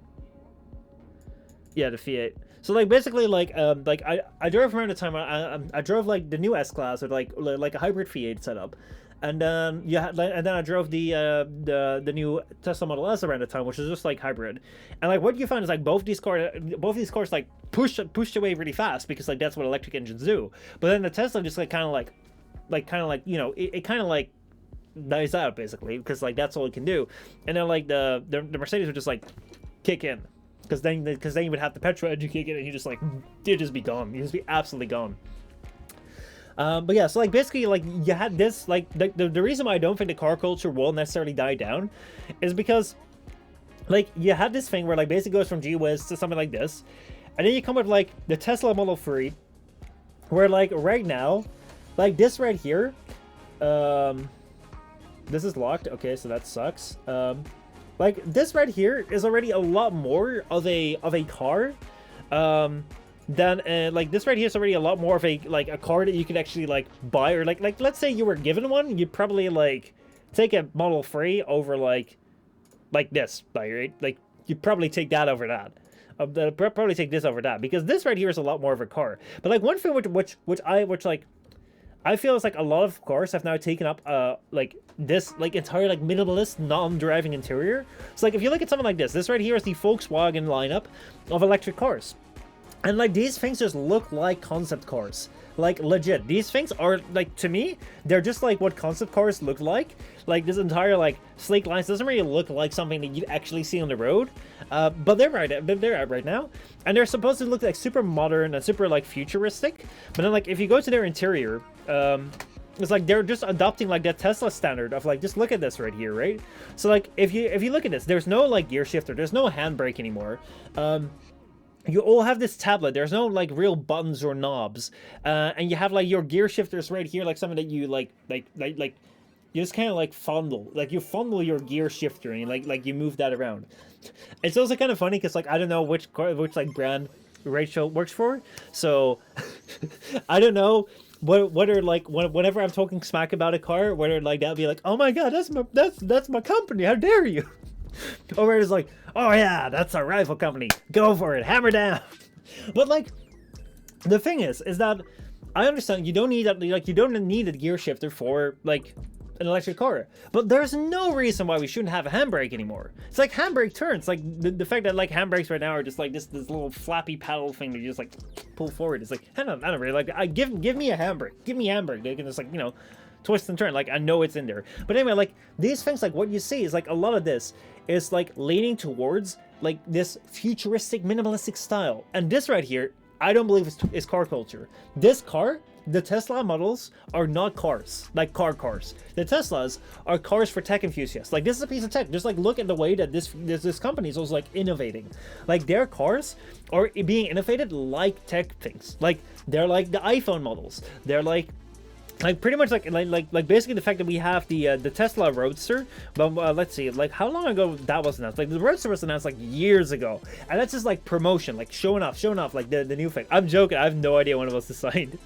Yeah, the V8. So like basically like I drove around the time I drove like the new S-Class with like a hybrid V8 setup. And then and then I drove the new Tesla Model S around the time, which is just like hybrid. And like what you find is like both these cars like pushed away really fast, because like that's what electric engines do. But then the Tesla just like kind of like you know, it kind of like dies out basically, because like that's all it can do. And then like the Mercedes would just like kick in, because then you would have the petrol engine kick in, and you just like you'd just be gone. You'd just be absolutely gone. But yeah, so like basically like you had this like the reason why I don't think the car culture will necessarily die down is because like you had this thing where like basically goes from G-Wiz to something like this, and then you come with like the Tesla Model 3, where like right now, like this right here, this is locked. Okay, so that sucks. Like this right here is already a lot more of a car. Then like this right here is already a lot more of a car that you could actually like buy, or like let's say you were given one, you'd probably like take a Model 3 over like this, right? Like you'd probably take that over that. Probably take this over that, because this right here is a lot more of a car. But like one thing which like I feel is like a lot of cars have now taken up like this like entire like minimalist non-driving interior. So like if you look at something like this right here is the Volkswagen lineup of electric cars. And like these things just look like concept cars, like legit. These things are like, to me, they're just like what concept cars look like. Like this entire like sleek lines doesn't really look like something that you'd actually see on the road, but they're out right now, and they're supposed to look like super modern and super like futuristic. But then like if you go to their interior, it's like they're just adopting like that Tesla standard of like, just look at this right here, right? So like if you look at this, there's no like gear shifter, there's no handbrake anymore. You all have this tablet. There's no like real buttons or knobs, and you have like your gear shifters right here, like something that you like you just kind of like fondle, like you fondle your gear shifter, and you like you move that around. It's also kind of funny because like I don't know which like brand Rachel works for, so I don't know whether like whenever I'm talking smack about a car, whether like that'll be like, oh my god, that's my company, how dare you. Or it's like, oh yeah, that's a rival company, go for it, hammer down. But like the thing is that I understand you don't need that, like you don't need a gear shifter for like an electric car, but there's no reason why we shouldn't have a handbrake anymore. It's like handbrake turns, like the fact that like handbrakes right now are just like this little flappy paddle thing that you just like pull forward. It's like I don't really like, give me a handbrake, give me a handbrake. They can just like, you know, twist and turn. Like I know it's in there, but anyway, like these things, like what you see is like a lot of this is like leaning towards like this futuristic minimalistic style, and this right here I don't believe is car culture. This car, the Tesla models are not cars, like cars. The Teslas are cars for tech enthusiasts. Like this is a piece of tech. Just like look at the way that this company is also like innovating. Like their cars are being innovated like tech things. Like they're like the iPhone models. They're like pretty much like basically the fact that we have the Tesla Roadster. But let's see, like how long ago that was announced? Like the Roadster was announced like years ago, and that's just like promotion, like showing off like the new thing. I'm joking. I have no idea when it was designed.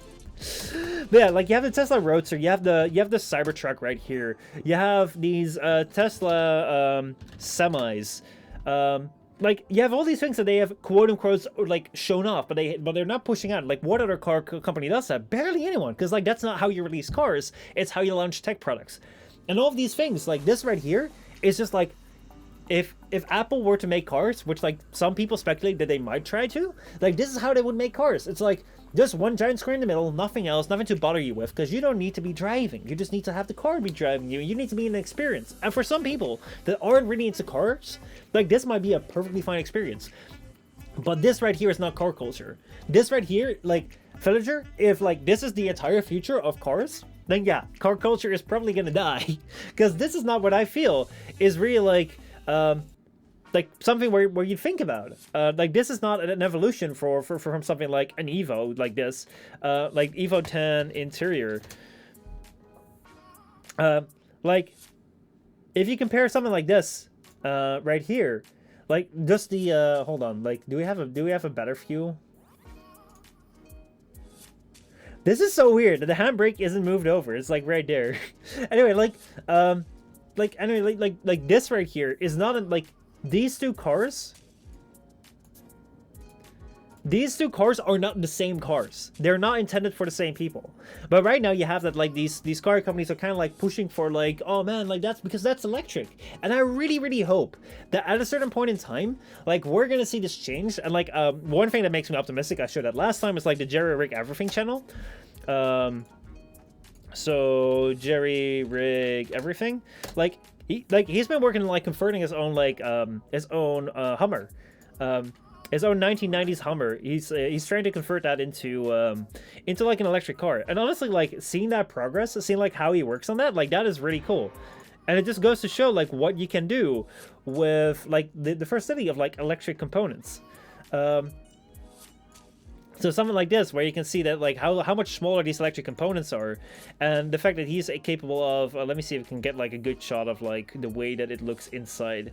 But yeah, like you have the Tesla Roadster, you have the Cybertruck right here. You have these Tesla semis. Like you have all these things that they have quote unquote like shown off, but they're not pushing out. Like what other car company does that? Barely anyone, because like that's not how you release cars. It's how you launch tech products. And all of these things, like this right here, is just like if Apple were to make cars, which like some people speculate that they might try to, like this is how they would make cars. It's like just one giant screen in the middle, nothing else, nothing to bother you with, because you don't need to be driving. You just need to have the car be driving you. You need to be an experience. And for some people that aren't really into cars, like this might be a perfectly fine experience. But this right here is not car culture. This right here, like Villager, if like this is the entire future of cars, then yeah, car culture is probably gonna die. Because this is not what I feel is really like something where you think about. Like this is not an evolution from something like an Evo like this, like Evo 10 interior. Like if you compare something like this, right here, like just the hold on, like do we have a better view? This is so weird that the handbrake isn't moved over. It's like right there. Anyway, like this right here is not like these two cars. These two cars are not the same cars. They're not intended for the same people. But right now you have that like these car companies are kind of like pushing for like, oh man, like that's because that's electric. And I really hope that at a certain point in time, like we're gonna see this change. And like one thing that makes me optimistic, I showed that last time, is like the Jerry Rig Everything channel. So Jerry Rig Everything, like he's been working on like converting his own like Hummer. His own 1990s Hummer. He's trying to convert that into like an electric car. And honestly, like seeing that progress, seeing like how he works on that, like that is really cool. And it just goes to show like what you can do with like the first city of like electric components. So something like this, where you can see that like how much smaller these electric components are, and the fact that he's capable of. Let me see if we can get like a good shot of like the way that it looks inside.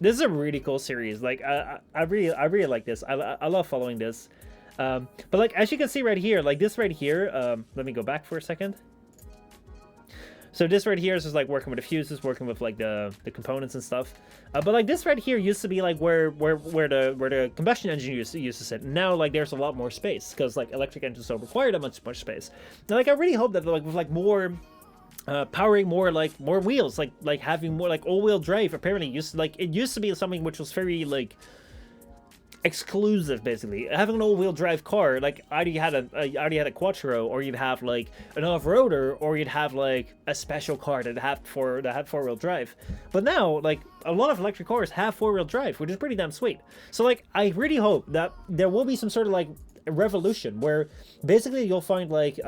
This is a really cool series. Like I really like this. I love following this. But like as you can see right here, like this right here. Let me go back for a second. So this right here is just like working with the fuses, working with like the components and stuff. But like this right here used to be like where the combustion engine used to sit. Now like there's a lot more space because like electric engines don't require that much space. Now like I really hope that like with like more powering more wheels, like having more like all-wheel drive. Apparently it used to be something which was very like exclusive. Basically having an all-wheel drive car, like either you had a Quattro, or you'd have like an off-roader, or you'd have like a special car that had four-wheel drive. But now like a lot of electric cars have four-wheel drive, which is pretty damn sweet. So like I really hope that there will be some sort of like a revolution where basically you'll find like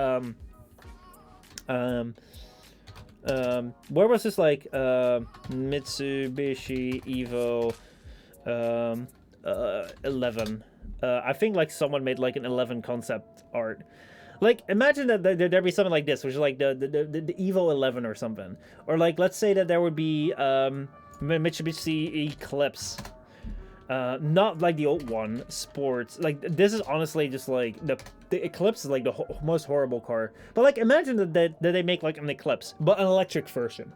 where was this like Mitsubishi Evo 11. I think like someone made like an 11 concept art. Like imagine that there'd be something like this, which is like the Evo 11 or something. Or like let's say that there would be Mitsubishi Eclipse. Not like the old one, sports. Like this is honestly just like the Eclipse is like the most horrible car. But like imagine that they make like an Eclipse, but an electric version.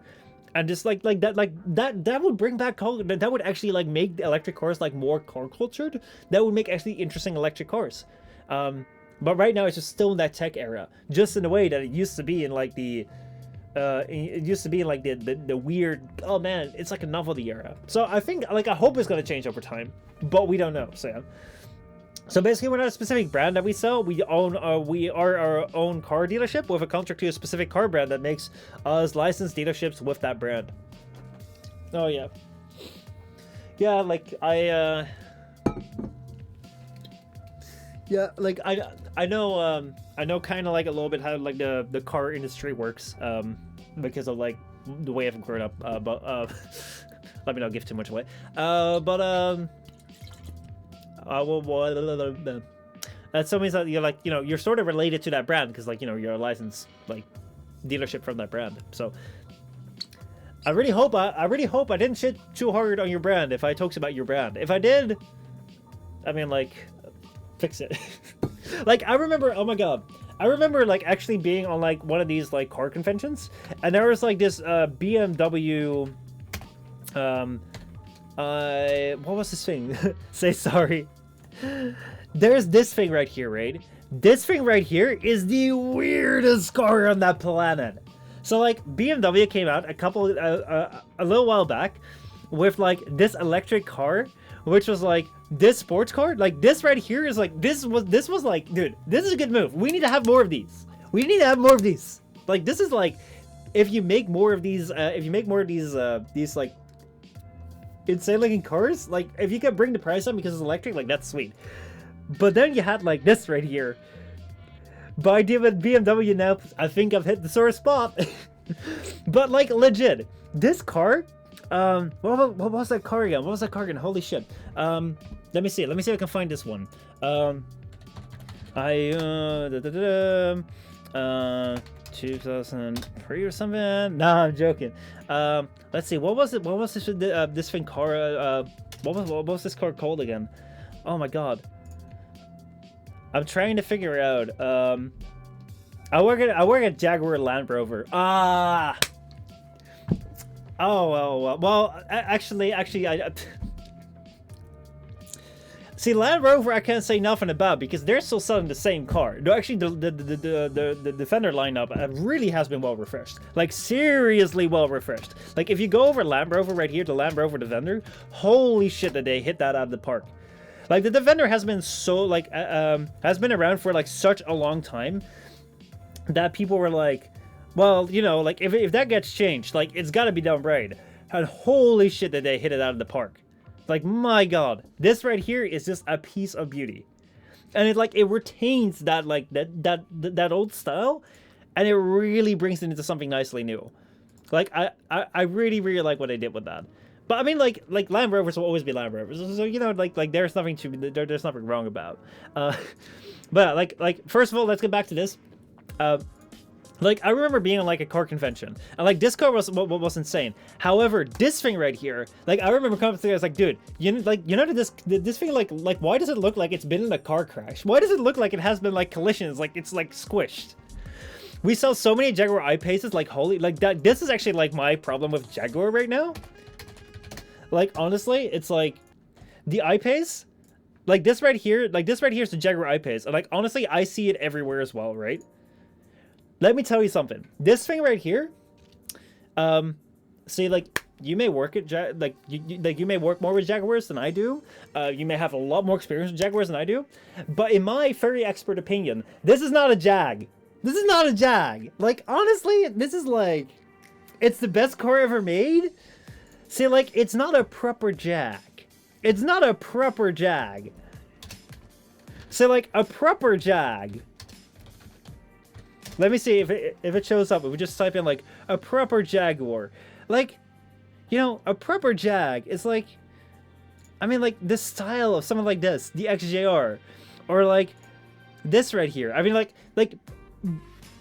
And just like that would bring back that would actually like make the electric cars like more car cultured. That would make actually interesting electric cars. But right now it's just still in that tech era, just in the way that it used to be in like the weird, oh man, it's like a novelty era. So I think like I hope it's gonna change over time, but we don't know. So yeah. So basically, we're not a specific brand that we sell. We are our own car dealership with a contract to a specific car brand that makes us licensed dealerships with that brand. Oh yeah, yeah. Like I know kind of like a little bit how like the car industry works because of like the way I've grown up. But let me not give too much away. That so means that you're like, you're sort of related to that brand because like, you're a licensed like dealership from that brand. So I really hope I didn't shit too hard on your brand if I talks about your brand. If I did, I mean like fix it. Like I remember, oh my god, I remember like actually being on like one of these like car conventions, and there was like this BMW what was this thing? Say sorry. There's this thing right here, right? This thing right here is the weirdest car on that planet. So like BMW came out a little while back with like this electric car, which was like this sports car. Like this right here is like this was like, dude, this is a good move. We need to have more of these. We need to have more of these. Like this is like, if you make more of these, these like insane looking cars, like if you can bring the price up because it's electric, like that's sweet. But then you had like this right here. By BMW now, I think I've hit the sore spot. But like legit, this car, what was that car again? What was that car again? Holy shit. Let me see if I can find this one. 2003 or something. Nah, I'm joking. Let's see. What was it? What was this thing car? What was this car called again? Oh my god. I'm trying to figure out. I work at Jaguar Land Rover. Ah. Oh well. Actually, I. See, Land Rover, I can't say nothing about because they're still selling the same car. No, actually, the Defender lineup really has been well refreshed. Like, seriously well refreshed. Like, if you go over Land Rover right here, the Land Rover Defender, holy shit, did they hit that out of the park. Like, the Defender has been so, like, has been around for, like, such a long time that people were like, well, you know, like, if that gets changed, like, it's got to be done right. And holy shit, did they hit it out of the park. Like, my god, this right here is just a piece of beauty. And it retains that, like, that old style, and it really brings it into something nicely new. Like, I really like what they did with that. But I mean, like Land Rovers will always be Land Rovers, so you know, like there's nothing there's nothing wrong about. But like first of all, let's get back to this. Like, I remember being on, like, a car convention, and, like, this car was insane. However, this thing right here, like, I remember coming to I was like, dude, you know this thing, like, why does it look like it's been in a car crash? Why does it look like it has been, like, collisions, like, it's, like, squished? We sell so many Jaguar I-Paces, like, holy, like, that, this is actually, like, my problem with Jaguar right now. Like, honestly, it's, like, the I-Pace, like, this right here is the Jaguar I-Pace, and, like, honestly, I see it everywhere as well, right? Let me tell you something. This thing right here, see, like, you may work at you may work more with Jaguars than I do. You may have a lot more experience with Jaguars than I do. But in my very expert opinion, this is not a Jag. This is not a Jag. Like, honestly, this is like, it's the best car ever made. See, like, it's not a proper Jag. It's not a proper Jag. So, like, a proper Jag. Let me see if it shows up. If we just type in, like, a proper Jaguar. Like, you know, a proper Jag is like, I mean, like, the style of something like this, the XJR. Or, like, this right here. I mean, like,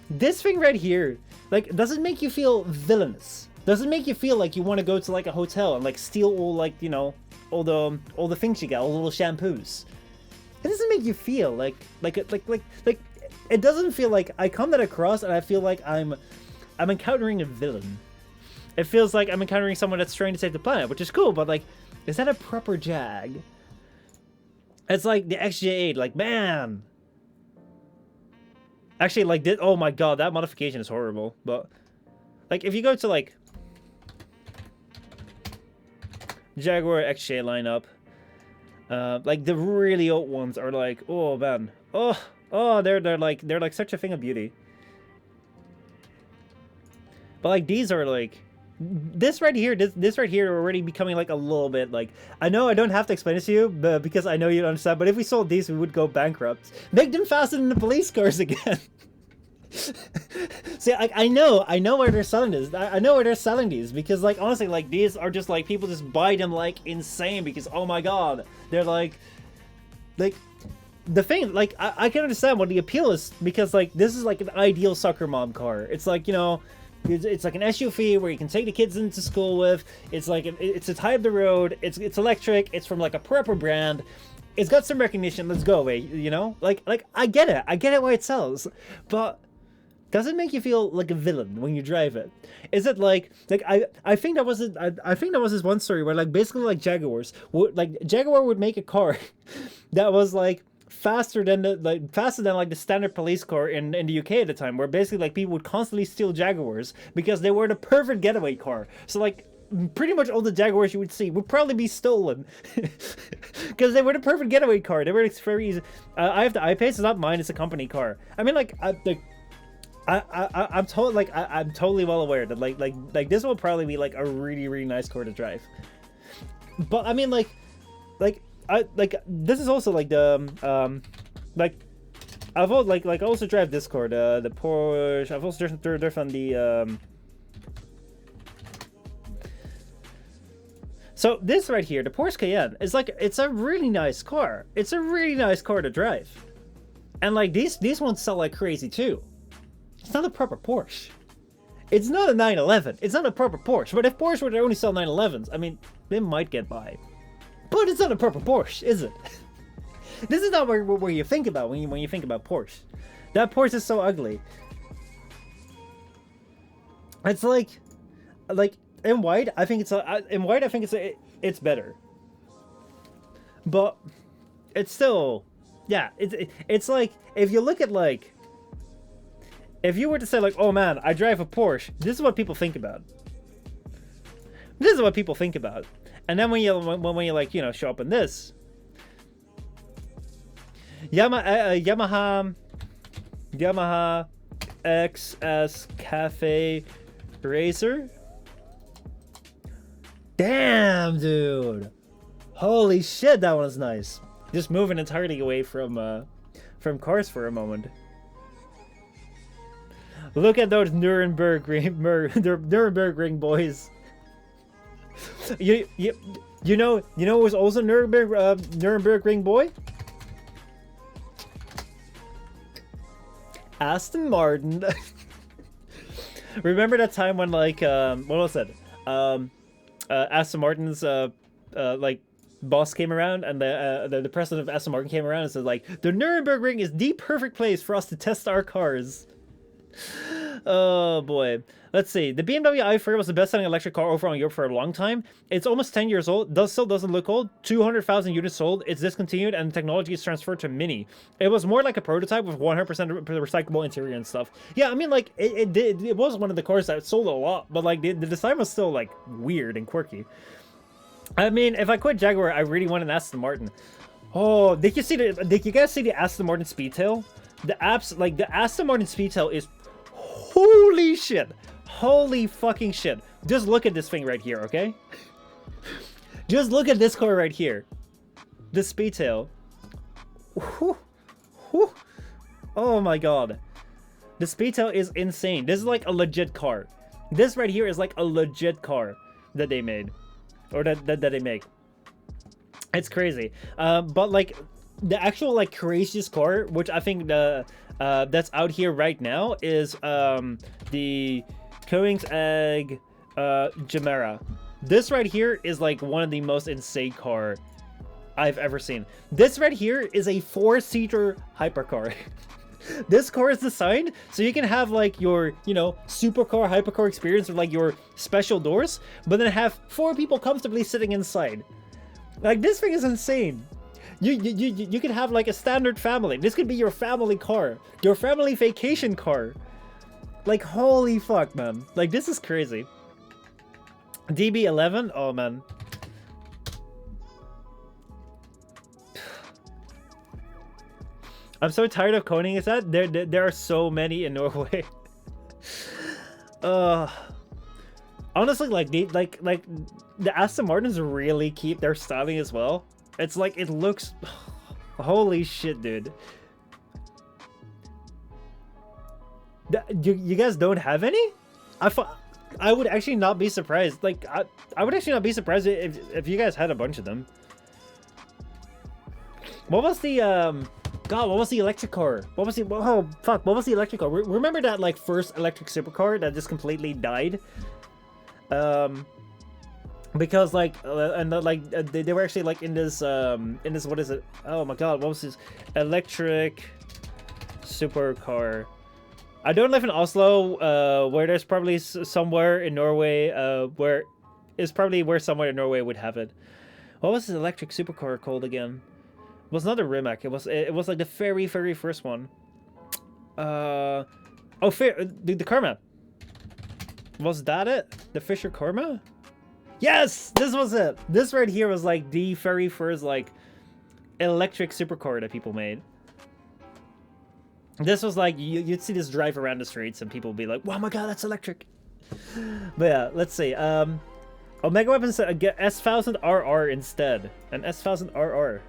this thing right here, like, doesn't make you feel villainous. Doesn't make you feel like you want to go to, like, a hotel and, like, steal all, like, you know, all the things you got, all the little shampoos. It doesn't make you feel like it doesn't feel like I come that across and I feel like I'm encountering a villain. It feels like I'm encountering someone that's trying to save the planet, which is cool, but like, is that a proper Jag? It's like the XJ8, like, man. Actually, like, this, oh my god, that modification is horrible, but like, if you go to like Jaguar XJ lineup, like the really old ones are like, oh man, oh, they're like such a thing of beauty. But like, these are like, this right here are already becoming like a little bit like, I know I don't have to explain this to you, but because I know you don't understand, but if we sold these, we would go bankrupt. Make them faster than the police cars again. See, I know where they're selling this. I know where they're selling these because, like, honestly, like, these are just like, people just buy them like insane because, oh my god, they're like the thing, like, I can understand what the appeal is because, like, this is like an ideal soccer mom car. It's like, you know, it's like an SUV where you can take the kids into school with. It's like, it's a type of the road. It's electric. It's from like a proper brand. It's got some recognition. Let's go away. You know, like I get it. I get it why it sells, but does it make you feel like a villain when you drive it? Is it like I think that was this one story where, like, basically, like, Jaguar would make a car that was like faster than the standard police car in the UK at the time, where basically like people would constantly steal Jaguars because they were the perfect getaway car. So like pretty much all the Jaguars you would see would probably be stolen because they were the perfect getaway car. They were very easy. I have the I-Pace. It's not mine. It's a company car. I mean, like I'm totally well aware that like this will probably be like a really nice car to drive. But I mean, like this is also like the like I've I also drive this car, the Porsche. I've also driven the So this right here, the Porsche Cayenne, is like, it's a really nice car. It's a really nice car to drive. And like these ones sell like crazy too. It's not a proper Porsche. It's not a 911. It's not a proper Porsche. But if Porsche were to only sell 911s, I mean, they might get by. But it's not a proper Porsche, is it? This is not where you think about when you think about Porsche. That Porsche is so ugly. It's like in white, I think it's better. But it's still, yeah, it's like if you look at like, if you were to say like, oh man, I drive a Porsche, this is what people think about. This is what people think about. And then when you like, you know, show up in this Yamaha XS Cafe Racer. Damn, dude. Holy shit, that one's nice. Just moving entirely away from cars for a moment. Look at those Nuremberg ring boys. You know who was also Nuremberg ring boy? Aston Martin. Remember that time when like what was it? Aston Martin's like boss came around, and the president of Aston Martin came around and said like, the Nuremberg ring is the perfect place for us to test our cars. Oh boy. Let's see. The BMW i3 was the best-selling electric car overall in Europe for a long time. It's almost 10 years old. Still doesn't look old. 200,000 units sold. It's discontinued, and the technology is transferred to Mini. It was more like a prototype with 100% recyclable interior and stuff. Yeah, I mean, like, it was one of the cars that sold a lot, but, like, the design was still, like, weird and quirky. I mean, if I quit Jaguar, I really want an Aston Martin. Oh, did you guys see the Aston Martin Speedtail? The Aston Martin Speedtail is... Holy shit! Holy fucking shit. Just look at this thing right here, okay? Just look at this car right here. The Speedtail. Whew. Whew. Oh my god. The Speedtail is insane. This is like a legit car. This right here is like a legit car that they made. Or that they make. It's crazy. But like, the actual like craziest car, which I think that's out here right now, is the Koenigsegg Gemera. This right here is like one of the most insane car I've ever seen. This right here is a 4-seater hypercar. This car is designed so you can have like your, you know, supercar, hypercar experience with like your special doors, but then have 4 people comfortably sitting inside. Like, this thing is insane. You could have like a standard family. This could be your family car, your family vacation car. Like, holy fuck, man. Like, this is crazy. DB11? Oh, man. I'm so tired of Koenigsegg. There are so many in Norway. Honestly, like the Aston Martins really keep their styling as well. It's like, it looks... Holy shit, dude. You guys don't have any? I would actually not be surprised. Like, I would actually not be surprised if you guys had a bunch of them. What was the God, what was the electric car? What was the... Oh, fuck. What was the electric car? Remember that, like, first electric supercar that just completely died? Because, like, they were actually, like, in this, what is it? Oh, my God. What was this? Electric supercar. I don't live in Oslo, where there's probably somewhere in Norway, where somewhere in Norway would have it. What was this electric supercar called again? was not a Rimac. It was like the very first one. Oh, the Karma. Was that it? The Fisher Karma? Yes, this was it. This right here was like the very first like electric supercar that people made. This was like you'd see this drive around the streets and people would be like, "Wow, my God, that's electric." But yeah, let's see. Omega Weapons get S1000 RR instead. An S1000 RR.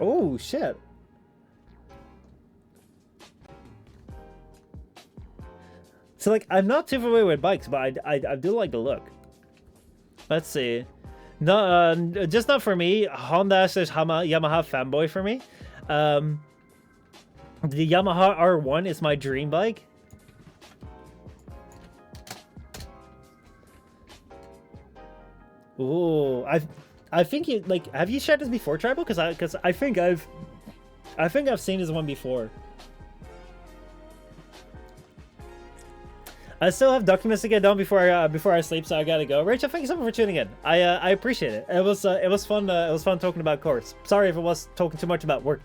Oh shit. So like I'm not too familiar with bikes, but I do like the look. Let's see. No, just not for me. Honda slash Yamaha fanboy for me. The Yamaha R1 is my dream bike. Ooh, I think you like. Have you shared this before, Tribal? Because I think I've seen this one before. I still have documents to get done before I sleep, so I gotta go. Rachel, thank you so much for tuning in. I appreciate it. It was fun. It was fun talking about cars. Sorry if it was talking too much about work.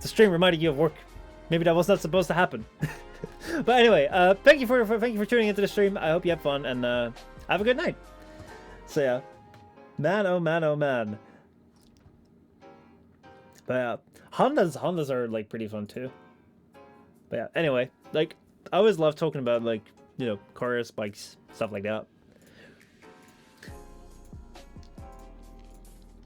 The stream reminded you of work. Maybe that was not supposed to happen. But anyway, thank you for tuning into the stream. I hope you have fun and have a good night. So yeah, man, oh man, oh man. But yeah, Hondas are like pretty fun too. But yeah, anyway, like I always love talking about like, you know, cars, bikes, stuff like that.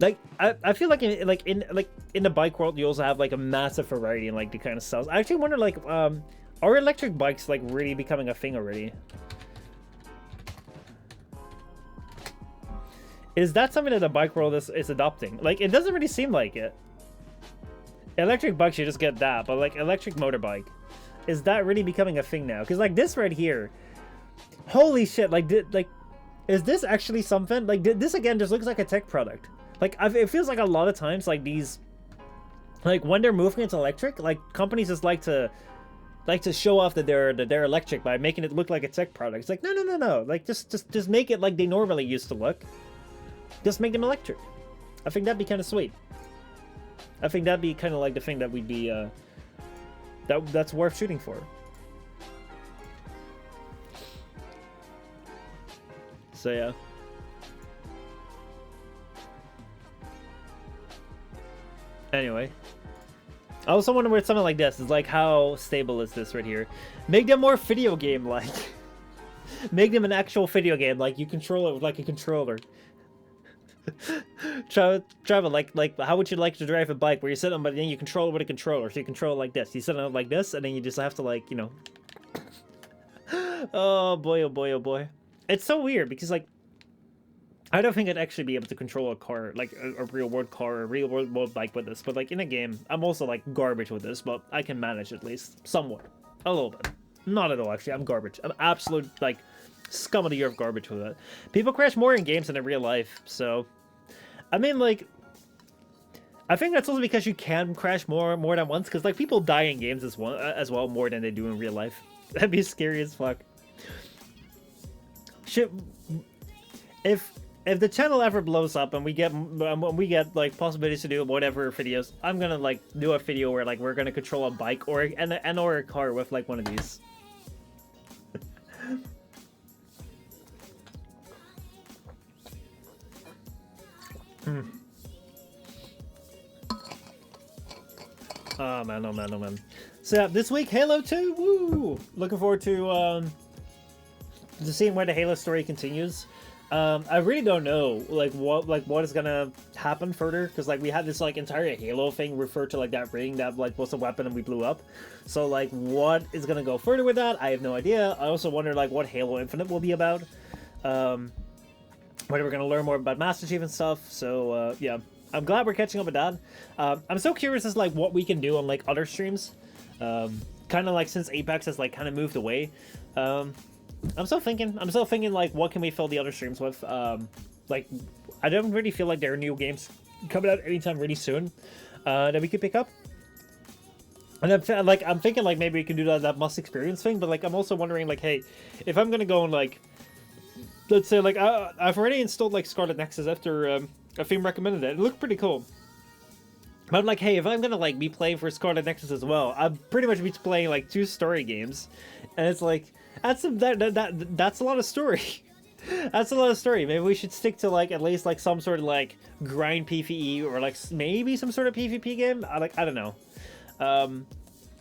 Like I feel like in the bike world you also have like a massive variety in like the kind of styles. I actually wonder like are electric bikes like really becoming a thing already? Is that something that the bike world is adopting? Like, it doesn't really seem like it. Electric bikes, you just get that, but like electric motorbike, is that really becoming a thing now? Because like this right here, holy shit! Like, is this actually something? Like, this again just looks like a tech product. Like, it feels like a lot of times like these, like when they're moving into electric, like companies just like to show off that they're electric by making it look like a tech product. It's like no. Like just make it like they normally used to look. Just make them electric. I think that'd be kind of sweet. I think that'd be kind of like the thing that we'd be, that's worth shooting for. So yeah. Anyway. I also wonder where something like this is like, how stable is this right here? Make them more video game-like. Make them an actual video game, like you control it with like a controller. Travel like how would you like to drive a bike where you sit on but then you control it with a controller, so you control it like this, you sit on it like this and then you just have to like, you know. Oh boy, oh boy, oh boy. It's so weird because like I don't think I'd actually be able to control a car, like a real world car or a real world bike with this, but like in a game I'm also like garbage with this, but I can manage at least somewhat, a little bit. Not at all actually. I'm garbage. I'm absolute like scum of the earth garbage with it. People crash more in games than in real life, so I mean, like, I think that's also because you can crash more than once, because like people die in games as well more than they do in real life. That'd be scary as fuck. Shit, if the channel ever blows up and we get like possibilities to do whatever videos, I'm gonna like do a video where like we're gonna control a bike or a car with like one of these. Oh man, oh man, oh man. So yeah, this week Halo 2, woo! Looking forward to seeing where the Halo story continues. I really don't know like what is gonna happen further, because like we had this like entire Halo thing referred to like that ring that like was a weapon and we blew up. So like what is gonna go further with that? I have no idea. I also wonder like what Halo Infinite will be about. Whether we're gonna learn more about Master Chief and stuff. So yeah, I'm glad we're catching up with that. I'm so curious as like what we can do on like other streams. Kind of like since Apex has like kind of moved away. I'm still thinking like what can we fill the other streams with. Like I don't really feel like there are new games coming out anytime really soon that we could pick up. And I'm thinking like maybe we can do that must experience thing, but like I'm also wondering like, hey, if I'm gonna go and like let's say like I've already installed like Scarlet Nexus after a film recommended it. It looked pretty cool. But I'm like, hey, if I'm gonna like be playing for Scarlet Nexus as well, I'd pretty much be playing like 2 story games, and it's like that's a lot of story. That's a lot of story. Maybe we should stick to like at least like some sort of like grind PvE or like maybe some sort of PvP game. I don't know.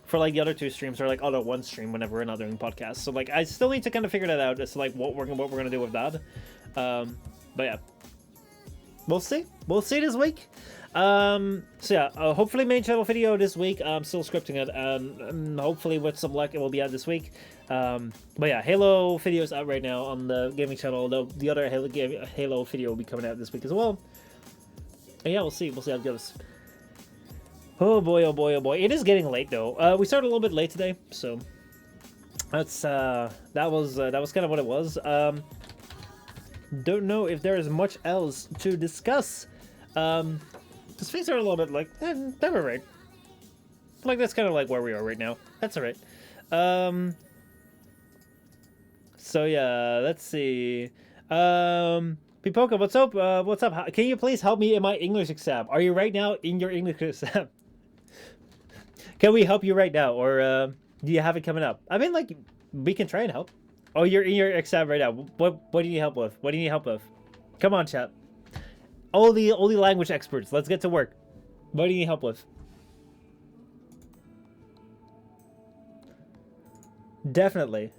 For like the other 2 streams or like other 1 stream whenever we're not doing podcasts. So like I still need to kind of figure that out as to like what we're gonna do with that. But yeah, we'll see. We'll see this week. So yeah, hopefully main channel video this week. I'm still scripting it, and hopefully with some luck it will be out this week. But yeah, Halo videos out right now on the gaming channel. The other Halo video will be coming out this week as well. And yeah, we'll see how it goes. Oh boy, oh boy, oh boy. It is getting late though. We started a little bit late today, so that's that was kind of what it was. Don't know if there is much else to discuss. Because things are a little bit like, they're alright. Like, that's kind of like where we are right now. That's alright. So yeah, let's see. Pipoka, what's up? What's up? Can you please help me in my English exam? Are you right now in your English exam? Can we help you right now? Or do you have it coming up? I mean, like, we can try and help. Oh, you're in your exam right now. What do you need help with? What do you need help with? Come on, chat. All the language experts, let's get to work. What do you need help with? Definitely.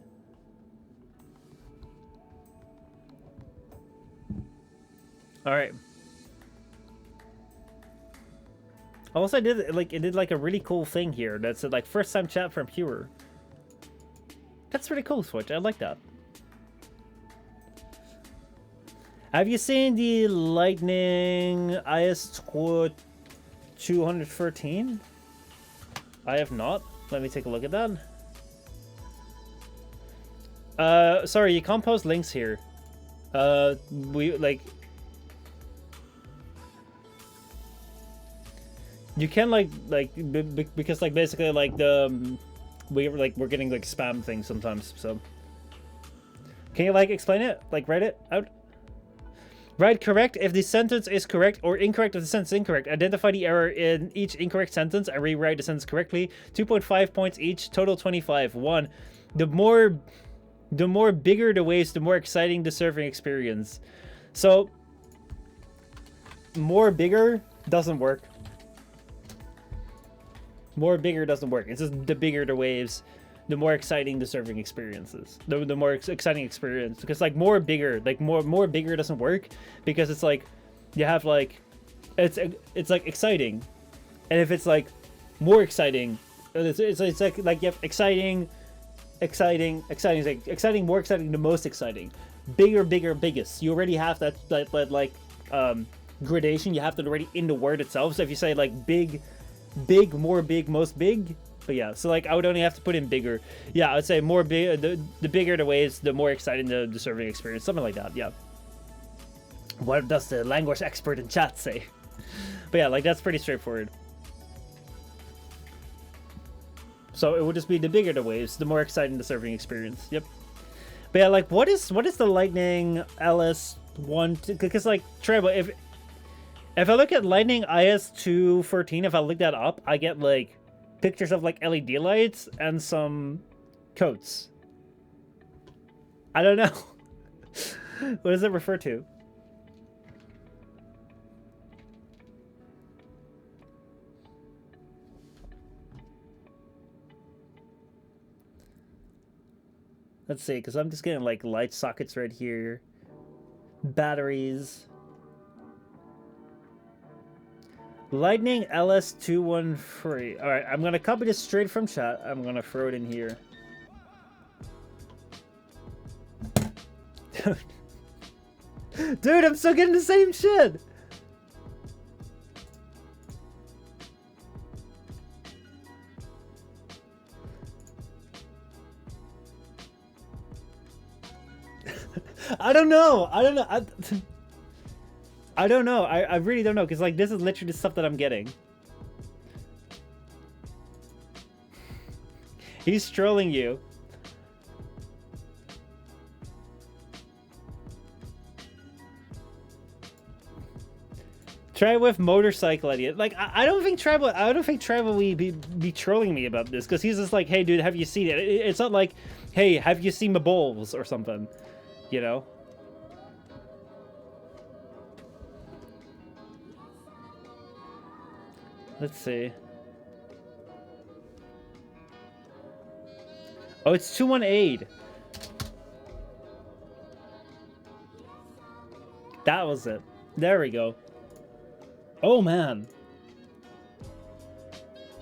All right. Also, it did like a really cool thing here that said like first time chat from Pure. That's pretty cool, Switch. I like that. Have you seen the Lightning IS 213? I have not. Let me take a look at that. Sorry, you can't post links here. We like. You can because like basically like the we're getting like spam things sometimes. So can you like explain it? Like write it out. Write correct if the sentence is correct or incorrect if the sentence is incorrect. Identify the error in each incorrect sentence and rewrite the sentence correctly. 2.5 points each. Total 25. 1. The more bigger the waves, the more exciting the surfing experience. So more bigger doesn't work. More bigger doesn't work. It's just the bigger the waves, the more exciting the surfing experience is. The more exciting experience. Because like more bigger bigger doesn't work because it's like you have like it's like exciting, and if it's like more exciting, it's like you have exciting, more exciting, the most exciting, bigger, biggest. You already have that gradation. You have that already in the word itself. So if you say like big, more big, most big. But yeah, so like I would only have to put in bigger. Yeah, I would say more big. The bigger the waves, the more exciting the surfing experience. Something like that. Yeah. What does the language expert in chat say? But yeah, like that's pretty straightforward. So it would just be the bigger the waves, the more exciting the surfing experience. Yep. But yeah, like what is the Lightning LS1? Because like Treble, if I look at Lightning IS213, if I look that up, I get like pictures of like LED lights and some coats. I don't know. What does it refer to? Let's see, because I'm just getting like light sockets right here. Batteries. Lightning LS213. Alright, I'm gonna copy this straight from chat. I'm gonna throw it in here. Dude, I'm still getting the same shit! I don't know. I don't know. I really don't know, because like this is literally the stuff that I'm getting. He's trolling you. Try with motorcycle idiot. Like I don't think Trevor will be trolling me about this, because he's just like, hey dude, have you seen it? It's not like, hey, have you seen my balls or something, you know? Let's see. Oh, it's 218. That was it. There we go. Oh man.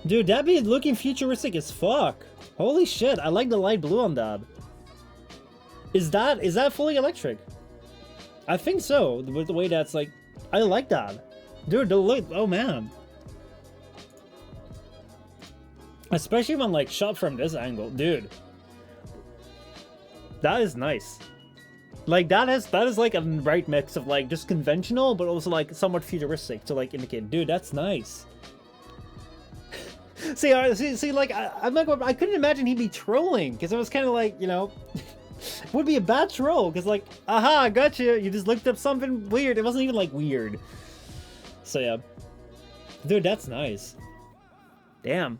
Dude, that'd be looking futuristic as fuck. Holy shit, I like the light blue on that. Is that fully electric? I think so, with the way that's like, I like that. Dude, the look, oh man. Especially when like shot from this angle, dude. That is nice. Like that is like a right mix of like just conventional, but also like somewhat futuristic to like indicate, dude, that's nice. see, like I'm like, I couldn't imagine he'd be trolling, because it was kind of like, you know, would be a bad troll, because like, aha, I got you. You just looked up something weird. It wasn't even like weird. So yeah, dude, that's nice. Damn.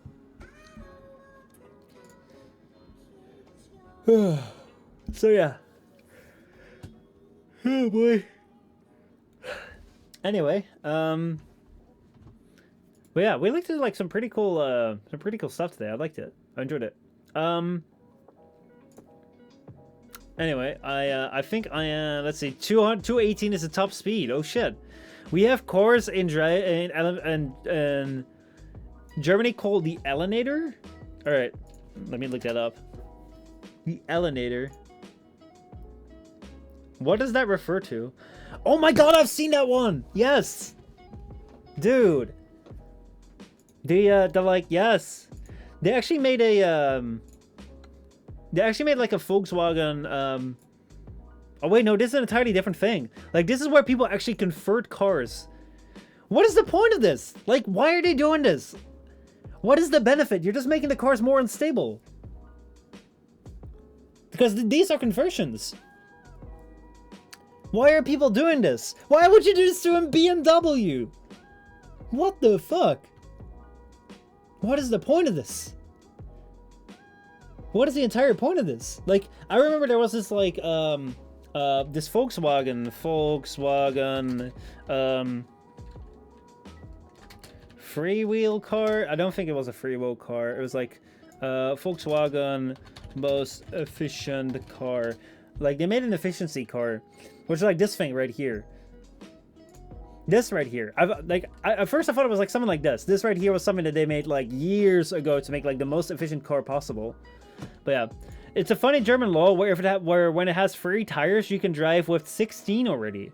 So yeah. Oh boy. Anyway, but yeah, we looked at like some pretty cool stuff today. I liked it. I enjoyed it. Anyway, I think let's see, 218 is the top speed. Oh shit. We have cars in Germany called the Elenator. All right, let me look that up. The Elenator. What does that refer to? Oh my god, I've seen that one! Yes! Dude. The like, yes. They actually made a, they actually made like a Volkswagen, oh wait, no, this is an entirely different thing. Like, this is where people actually convert cars. What is the point of this? Like, why are they doing this? What is the benefit? You're just making the cars more unstable. Because these are conversions. Why are people doing this? Why would you do this to a BMW? What the fuck? What is the point of this? What is the entire point of this? Like, I remember there was this like this Volkswagen freewheel car. I don't think it was a freewheel car. It was like Volkswagen most efficient car. Like, they made an efficiency car, which is like this thing right here. This right here. At first I thought it was like something like this. This right here was something that they made like years ago to make like the most efficient car possible. But yeah, it's a funny German law where when it has 3 tires, you can drive with 16 already.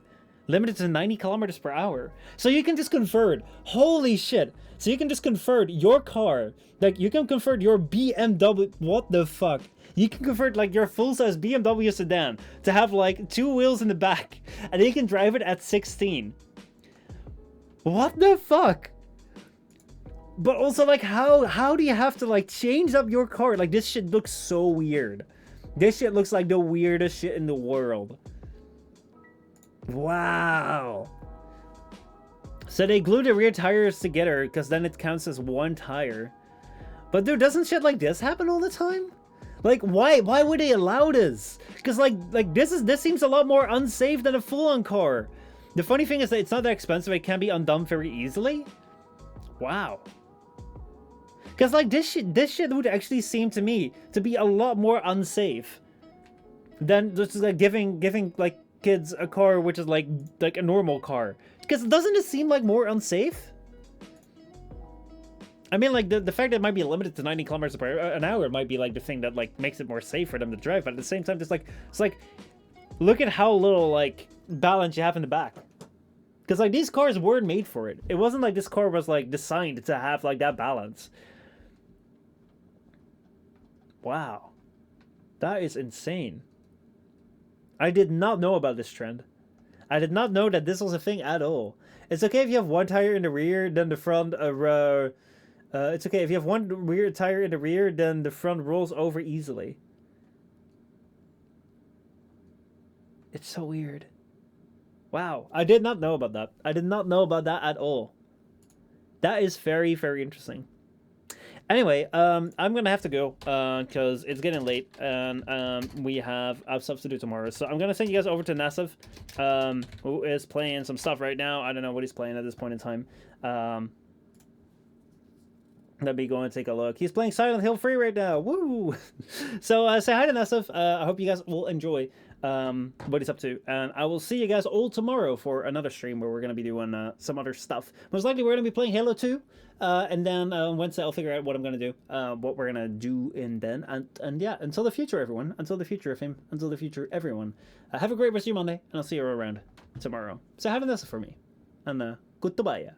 Limited to 90 kilometers per hour. So you can just convert. Holy shit. So you can just convert your car. Like, you can convert your BMW. What the fuck? You can convert like your full-size BMW sedan to have like 2 wheels in the back, and you can drive it at 16. What the fuck? But also, like, how do you have to like change up your car? Like, this shit looks so weird. This shit looks like the weirdest shit in the world. Wow. So they glue the rear tires together because then it counts as 1 tire. But dude, doesn't shit like this happen all the time? Like, why would they allow this? Because like this seems a lot more unsafe than a full-on car. The funny thing is that it's not that expensive. It can be undone very easily. Wow. Because like this shit would actually seem to me to be a lot more unsafe than just like giving like kids a car which is like a normal car. Because doesn't it seem like more unsafe? I mean, like, the fact that it might be limited to 90 kilometers per hour might be, like, the thing that, like, makes it more safe for them to drive. But at the same time, it's like, look at how little, like, balance you have in the back. Because, like, these cars weren't made for it. It wasn't like this car was, like, designed to have, like, that balance. Wow. That is insane. I did not know about this trend. I did not know that this was a thing at all. It's okay if you have 1 tire in the rear, then the front, it's okay if you have 1 rear tire in the rear, then the front rolls over easily. It's so weird. Wow, I did not know about that. I did not know about that at all. That is very, very interesting. Anyway, I'm gonna have to go because it's getting late and we have stuff to do tomorrow. So I'm gonna send you guys over to Nassif, who is playing some stuff right now. I don't know what he's playing at this point in time. Let me go and take a look. He's playing Silent Hill Free right now. Woo! So say hi to Nassif. I hope you guys will enjoy what he's up to, and I will see you guys all tomorrow for another stream where we're gonna be doing some other stuff. Most likely we're gonna be playing Halo 2. And then Wednesday I'll figure out what I'm gonna do, what we're gonna do in then, and yeah, until the future, everyone, until the future of him, until the future, everyone. Have a great rest of your Monday, and I'll see you around tomorrow. So have a nice for me, and goodbye.